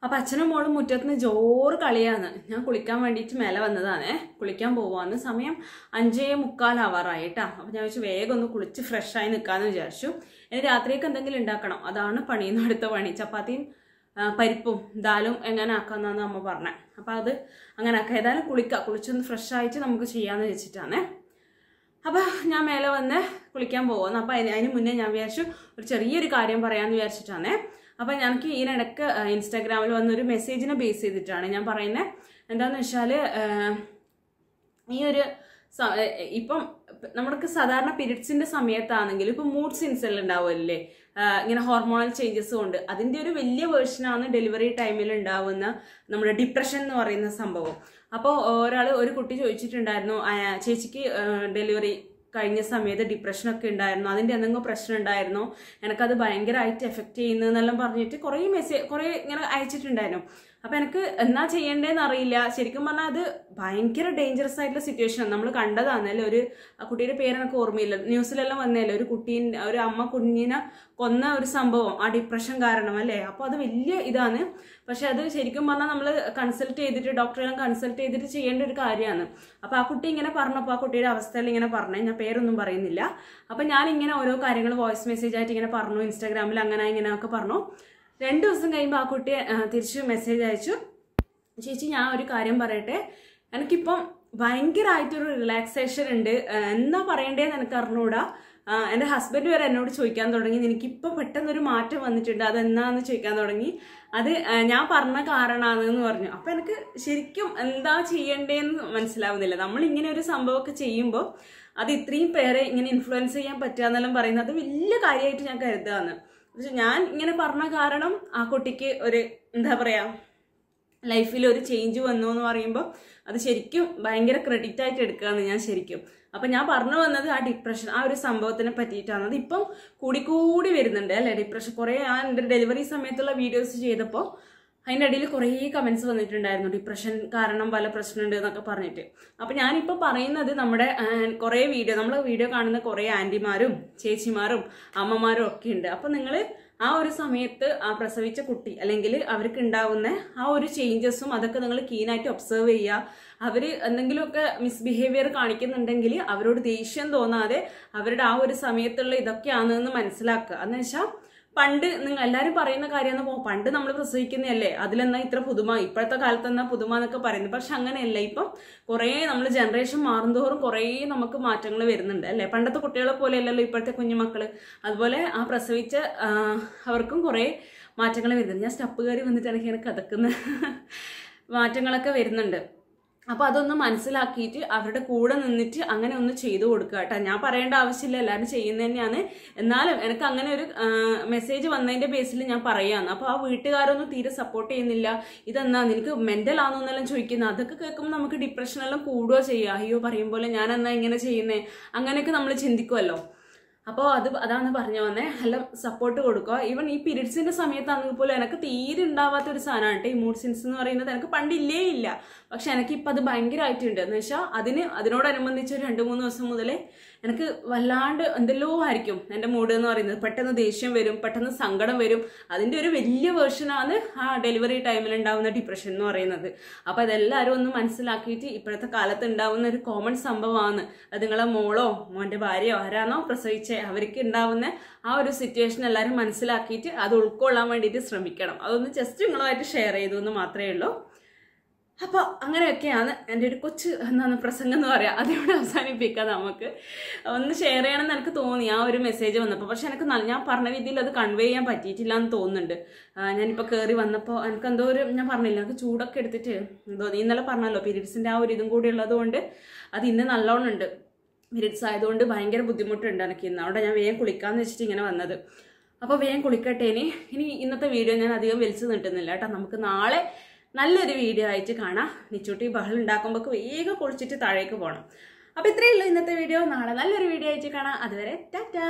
അപ്പം അച്ഛനും മോളും മുറ്റത്തുനിന്ന് ജോറ് കളിയാണ്. ഞാൻ കുളിക്കാൻ വേണ്ടിയിട്ട് മേലെ വന്നതാണേ. കുളിക്കാൻ പോവാന്ന്. സമയം 5:45 ആവാറായിട്ടാ. അപ്പം ഞാൻ വെച്ച് വേഗം ഒന്ന് കുളിച്ച് ഫ്രഷായി നിൽക്കാമെന്ന് വിചാരിച്ചു. ഇനി രാത്രിയൊക്കെ എന്തെങ്കിലും ഉണ്ടാക്കണം. അതാണ് പണിയെന്ന് അടുത്ത പണി. ചപ്പാത്തിയും പരിപ്പും ദാലും എങ്ങനെ ആക്കാമെന്നാണ് അമ്മ പറഞ്ഞത്. അപ്പം അത് അങ്ങനെ ആക്കാം. ഏതായാലും കുളിച്ചൊന്ന് ഫ്രഷായിട്ട് നമുക്ക് ചെയ്യാമെന്ന് വെച്ചിട്ടാണേ. അപ്പം ഞാൻ മേലെ വന്ന് കുളിക്കാൻ പോകുന്നു. അപ്പം അതിന് മുന്നേ ഞാൻ വിചാരിച്ചു ഒരു ചെറിയൊരു കാര്യം പറയാമെന്ന് വിചാരിച്ചിട്ടാണേ. അപ്പം ഞങ്ങൾക്ക് ഇതിനിടയ്ക്ക് ഇൻസ്റ്റാഗ്രാമിൽ വന്നൊരു മെസ്സേജിനെ ബേസ് ചെയ്തിട്ടാണ് ഞാൻ പറയുന്നത്. എന്താണെന്ന് വെച്ചാൽ ഈ ഒരു ഇപ്പം നമ്മൾക്ക് സാധാരണ പീരിയഡ്സിൻ്റെ സമയത്താണെങ്കിൽ ഇപ്പം മൂഡ് സ്വിങ്സ് എല്ലാം ഉണ്ടാവുമല്ലേ, ഇങ്ങനെ ഹോർമോണൽ ചേഞ്ചസ് കൊണ്ട്. അതിൻ്റെ ഒരു വലിയ വേർഷനാണ് ഡെലിവറി ടൈമിൽ ഉണ്ടാവുന്ന നമ്മുടെ ഡിപ്രഷൻ എന്ന് പറയുന്ന സംഭവം. അപ്പോൾ ഒരു കുട്ടി ചോദിച്ചിട്ടുണ്ടായിരുന്നു, ചേച്ചിക്ക് ഡെലിവറി കഴിഞ്ഞ സമയത്ത് ഡിപ്രഷനൊക്കെ ഉണ്ടായിരുന്നു, അതിൻ്റെ എന്തെങ്കിലും പ്രശ്നം ഉണ്ടായിരുന്നോ, എനിക്കത് ഭയങ്കരമായിട്ട് എഫക്റ്റ് ചെയ്യുന്നതെന്നെല്ലാം പറഞ്ഞിട്ട് കുറേ ഇങ്ങനെ അയച്ചിട്ടുണ്ടായിരുന്നു. അപ്പം എനിക്ക് എന്നാ ചെയ്യേണ്ടതെന്ന് അറിയില്ല. ശരിക്കും പറഞ്ഞാൽ അത് ഭയങ്കര ഡേഞ്ചറസ് ആയിട്ടുള്ള സിറ്റുവേഷൻ. നമ്മൾ കണ്ടതാണല്ലേ, ഒരു കുട്ടിയുടെ പേര് എനിക്ക് ഓർമ്മയില്ല, ന്യൂസിലെല്ലാം വന്നല്ലേ, ഒരു അമ്മ കുഞ്ഞിനെ കൊന്ന ഒരു സംഭവം ആ ഡിപ്രഷൻ കാരണം അല്ലേ. അപ്പോൾ അത് വലിയ ഇതാണ്. പക്ഷെ അത് ശരിക്കും പറഞ്ഞാൽ നമ്മൾ കൺസൾട്ട് ചെയ്തിട്ട് ഡോക്ടറെല്ലാം കൺസൾട്ട് ചെയ്തിട്ട് ചെയ്യേണ്ട ഒരു കാര്യമാണ്. അപ്പോൾ ആ കുട്ടി ഇങ്ങനെ പറഞ്ഞപ്പോൾ ആ കുട്ടിയുടെ അവസ്ഥയിൽ ഇങ്ങനെ പറഞ്ഞു, ഞാൻ പേരൊന്നും പറയുന്നില്ല. അപ്പം ഞാനിങ്ങനെ ഓരോ കാര്യങ്ങൾ വോയിസ് മെസ്സേജ് ആയിട്ട് ഇങ്ങനെ പറഞ്ഞു, ഇൻസ്റ്റാഗ്രാമിൽ അങ്ങനെ ഇങ്ങനെയൊക്കെ പറഞ്ഞു. 2 ദിവസം കഴിയുമ്പോൾ ആ കുട്ടിയെ തിരിച്ച് മെസ്സേജ് അയച്ചു, ചേച്ചി ഞാൻ ഒരു കാര്യം പറയട്ടെ, എനിക്കിപ്പം ഭയങ്കരമായിട്ടൊരു റിലാക്സേഷൻ ഉണ്ട്, എന്നാ പറയണ്ടേന്ന് എനിക്ക് അറിഞ്ഞൂടാ. എൻ്റെ ഹസ്ബൻഡ് വരെ എന്നോട് ചോദിക്കാൻ തുടങ്ങി, എനിക്കിപ്പോൾ പെട്ടെന്നൊരു മാറ്റം വന്നിട്ടുണ്ട്, അതെന്നാന്ന് ചോദിക്കാൻ തുടങ്ങി. അത് ഞാൻ പറഞ്ഞ കാരണമാണെന്ന് പറഞ്ഞു. അപ്പം എനിക്ക് ശരിക്കും എന്താ ചെയ്യണ്ടേന്ന് മനസ്സിലാവുന്നില്ല. നമ്മളിങ്ങനെ ഒരു സംഭവമൊക്കെ ചെയ്യുമ്പോൾ അത് ഇത്രയും പേരെ ഇങ്ങനെ ഇൻഫ്ലുവൻസ് ചെയ്യാൻ പറ്റുക എന്നെല്ലാം പറയുന്നത് അത് വലിയ കാര്യമായിട്ട് ഞാൻ കരുതുകയാണ്. പക്ഷെ ഞാൻ ഇങ്ങനെ പറഞ്ഞ കാരണം ആ കുട്ടിക്ക് ഒരു എന്താ പറയാ ലൈഫിൽ ഒരു ചേഞ്ച് വന്നു എന്ന് പറയുമ്പോൾ അത് ശരിക്കും ഭയങ്കര ക്രെഡിറ്റ് ആയിട്ട് എടുക്കുകയാണ് ഞാൻ ശരിക്കും. അപ്പൊ ഞാൻ പറഞ്ഞു വന്നത് ആ ഡിപ്രഷൻ ആ ഒരു സംഭവത്തിനെ പറ്റിയിട്ടാണ്. അത് ഇപ്പം കൂടിക്കൂടി വരുന്നുണ്ട് അല്ലെ ഡിപ്രഷൻ. കുറെ ആ എൻ്റെ ഡെലിവറി സമയത്തുള്ള വീഡിയോസ് ചെയ്തപ്പോൾ അതിൻ്റെ ഇടയിൽ കുറേ കമന്റ്സ് വന്നിട്ടുണ്ടായിരുന്നു, ഡിപ്രഷൻ കാരണം പല പ്രശ്നമുണ്ട് എന്നൊക്കെ പറഞ്ഞിട്ട്. അപ്പൊ ഞാനിപ്പോൾ പറയുന്നത് നമ്മുടെ കുറേ നമ്മളെ വീഡിയോ കാണുന്ന കുറേ ആന്റിമാരും ചേച്ചിമാരും അമ്മമാരും ഒക്കെ ഉണ്ട്. അപ്പൊ നിങ്ങൾ ആ ഒരു സമയത്ത് ആ പ്രസവിച്ച കുട്ടി അല്ലെങ്കിൽ അവർക്ക് ഉണ്ടാവുന്ന ആ ഒരു ചേഞ്ചസും അതൊക്കെ നിങ്ങൾ കീനായിട്ട് ഒബ്സർവ് ചെയ്യുക. അവർ എന്തെങ്കിലുമൊക്കെ മിസ്ബിഹേവിയർ കാണിക്കുന്നുണ്ടെങ്കിൽ അവരോട് ദേഷ്യം തോന്നാതെ അവരുടെ ആ ഒരു സമയത്തുള്ള ഇതൊക്കെയാണെന്ന് മനസ്സിലാക്കുക. എന്ന് വെച്ചാൽ പണ്ട് നിങ്ങൾ എല്ലാവരും പറയുന്ന കാര്യമെന്ന് പണ്ട് നമ്മൾ പ്രസവിക്കുന്നതല്ലേ, അതിലെന്നാ ഇത്ര പുതുമ, ഇപ്പോഴത്തെ കാലത്ത് എന്നാ പുതുമ എന്നൊക്കെ പറയുന്നത്. പക്ഷെ അങ്ങനെയല്ല. ഇപ്പം കുറേ നമ്മൾ ജനറേഷൻ മാറുന്തോറും കുറേ നമുക്ക് മാറ്റങ്ങൾ വരുന്നുണ്ട് അല്ലേ. പണ്ടത്തെ കുട്ടികളെ പോലെ അല്ലല്ലോ ഇപ്പോഴത്തെ കുഞ്ഞുമക്കള്. അതുപോലെ ആ പ്രസവിച്ച അവർക്കും കുറേ മാറ്റങ്ങൾ വരുന്നുണ്ട്. ഞാൻ സ്റ്റെപ്പ് കയറി വന്നിട്ട് എനിക്ക് ഇങ്ങനെ കഥക്കുന്ന മാറ്റങ്ങളൊക്കെ വരുന്നുണ്ട്. അപ്പൊ അതൊന്ന് മനസ്സിലാക്കിയിട്ട് അവരുടെ കൂടെ നിന്നിട്ട് അങ്ങനെ ഒന്ന് ചെയ്തു കൊടുക്കുക കേട്ടോ. ഞാൻ പറയേണ്ട ആവശ്യമില്ല, എല്ലാവരും ചെയ്യുന്നത് തന്നെയാണ്. എന്നാലും എനിക്ക് അങ്ങനെ ഒരു മെസ്സേജ് വന്നതിന്റെ ബേസിൽ ഞാൻ പറയാന്ന്. അപ്പൊ ആ വീട്ടുകാരൊന്നും തീരെ സപ്പോർട്ട് ചെയ്യുന്നില്ല. ഇതെന്നാ നിനക്ക് മെന്റൽ ആണോ എന്നെല്ലാം ചോദിക്കുന്നത്. അതൊക്കെ കേൾക്കുമ്പോൾ നമുക്ക് ഡിപ്രഷനെല്ലാം കൂടുകയോ ചെയ്യുക. അയ്യോ പറയും പോലെ ഞാൻ എന്നാ ഇങ്ങനെ ചെയ്യുന്നേ, അങ്ങനെയൊക്കെ നമ്മൾ ചിന്തിക്കുമല്ലോ. അപ്പോൾ അതാണ് പറഞ്ഞു വന്നേ. എല്ലാം സപ്പോർട്ട് കൊടുക്കുക. ഈവൻ ഈ പീരീഡ്സിന്റെ സമയത്താണെങ്കിൽ പോലും എനിക്ക് തീരെ ഉണ്ടാവാത്ത ഒരു സാധനമാണ് കേട്ടോ ഈ മൂഡ് സ്വിങ്സ് എന്ന് പറയുന്നത്. എനിക്ക് പണ്ടില്ലേ ഇല്ല, പക്ഷെ എനിക്കിപ്പോൾ അത് ഭയങ്കരമായിട്ടുണ്ട്. എന്ന് വെച്ചാൽ അതിനോടനുബന്ധിച്ച് ഒരു 2-3 ദിവസം മുതലേ എനിക്ക് വല്ലാണ്ട് എന്തെല്ലോ ആയിരിക്കും എൻ്റെ മൂഡ് എന്ന് പറയുന്നത്. പെട്ടെന്ന് ദേഷ്യം വരും, പെട്ടെന്ന് സങ്കടം വരും. അതിൻ്റെ ഒരു വലിയ വേർഷനാണ് ആ ഡെലിവറി ടൈമിൽ ഉണ്ടാവുന്ന ഡിപ്രഷൻ എന്ന് പറയുന്നത്. അപ്പോൾ അതെല്ലാവരും ഒന്ന് മനസ്സിലാക്കിയിട്ട് ഇപ്പോഴത്തെ കാലത്ത് ഉണ്ടാവുന്ന ഒരു കോമൺ സംഭവമാണ്. അത് നിങ്ങളെ മോളോ മോൻ്റെ ഭാര്യയോ ആരാണോ പ്രസവിച്ച അവർക്ക് ഉണ്ടാവുന്ന ആ ഒരു സിറ്റുവേഷൻ എല്ലാവരും മനസ്സിലാക്കിയിട്ട് അത് ഉൾക്കൊള്ളാൻ വേണ്ടിയിട്ട് ശ്രമിക്കണം. അതൊന്ന് ജസ്റ്റ് നിങ്ങളുമായിട്ട് ഷെയർ ചെയ്തു എന്ന് മാത്രമേ ഉള്ളൂ. അപ്പൊ അങ്ങനെയൊക്കെയാണ് എൻ്റെ ഒരു കൊച്ചു പ്രസംഗം എന്ന് പറയാം. അതിവിടെ അവസാനിപ്പിക്കാം. നമുക്ക് ഒന്ന് ഷെയർ ചെയ്യണമെന്ന് എനിക്ക് തോന്നി ആ ഒരു മെസ്സേജ് വന്നപ്പോൾ. പക്ഷെ എനിക്ക് ഞാൻ പറഞ്ഞ രീതിയിൽ അത് കൺവേ ചെയ്യാൻ പറ്റിയിട്ടില്ല എന്ന് തോന്നുന്നുണ്ട്. ഞാനിപ്പോൾ കയറി വന്നപ്പോൾ എനിക്ക് എന്തോ ഒരു ഞാൻ പറഞ്ഞില്ല, എനിക്ക് ചൂടൊക്കെ എടുത്തിട്ട് എന്തോ ഇന്നലെ പറഞ്ഞല്ലോ പീരീഡ്സിന്റെ ആ ഒരു ഇതും കൂടി ഉള്ളത് കൊണ്ട് അത് ഇന്ന് നല്ലോണം ഉണ്ട്. പീരീഡ്സ് ആയതുകൊണ്ട് ഭയങ്കര ബുദ്ധിമുട്ടുണ്ട് എനിക്ക് ഇന്ന്. അവിടെ ഞാൻ വേഗം കുളിക്കാന്ന് വെച്ചിട്ട് ഇങ്ങനെ വന്നത്. അപ്പോൾ വേഗം കുളിക്കട്ടെ. ഇനി ഇന്നത്തെ വീഡിയോ ഞാൻ അധികം വലിച്ചു നീട്ടുന്നില്ല കേട്ടോ. നമുക്ക് നാളെ നല്ലൊരു വീഡിയോ ആയിട്ട് കാണാം. നിച്ചൂട്ടി ബഹളം ഉണ്ടാക്കുമ്പോൾ വേഗം കുളിച്ചിട്ട് താഴേക്ക് പോകണം. അപ്പോൾ ഇത്രയേ ഉള്ളൂ ഇന്നത്തെ വീഡിയോ. നാളെ നല്ലൊരു വീഡിയോ ആയിട്ട് കാണാം. അതുവരെ ടാറ്റാ.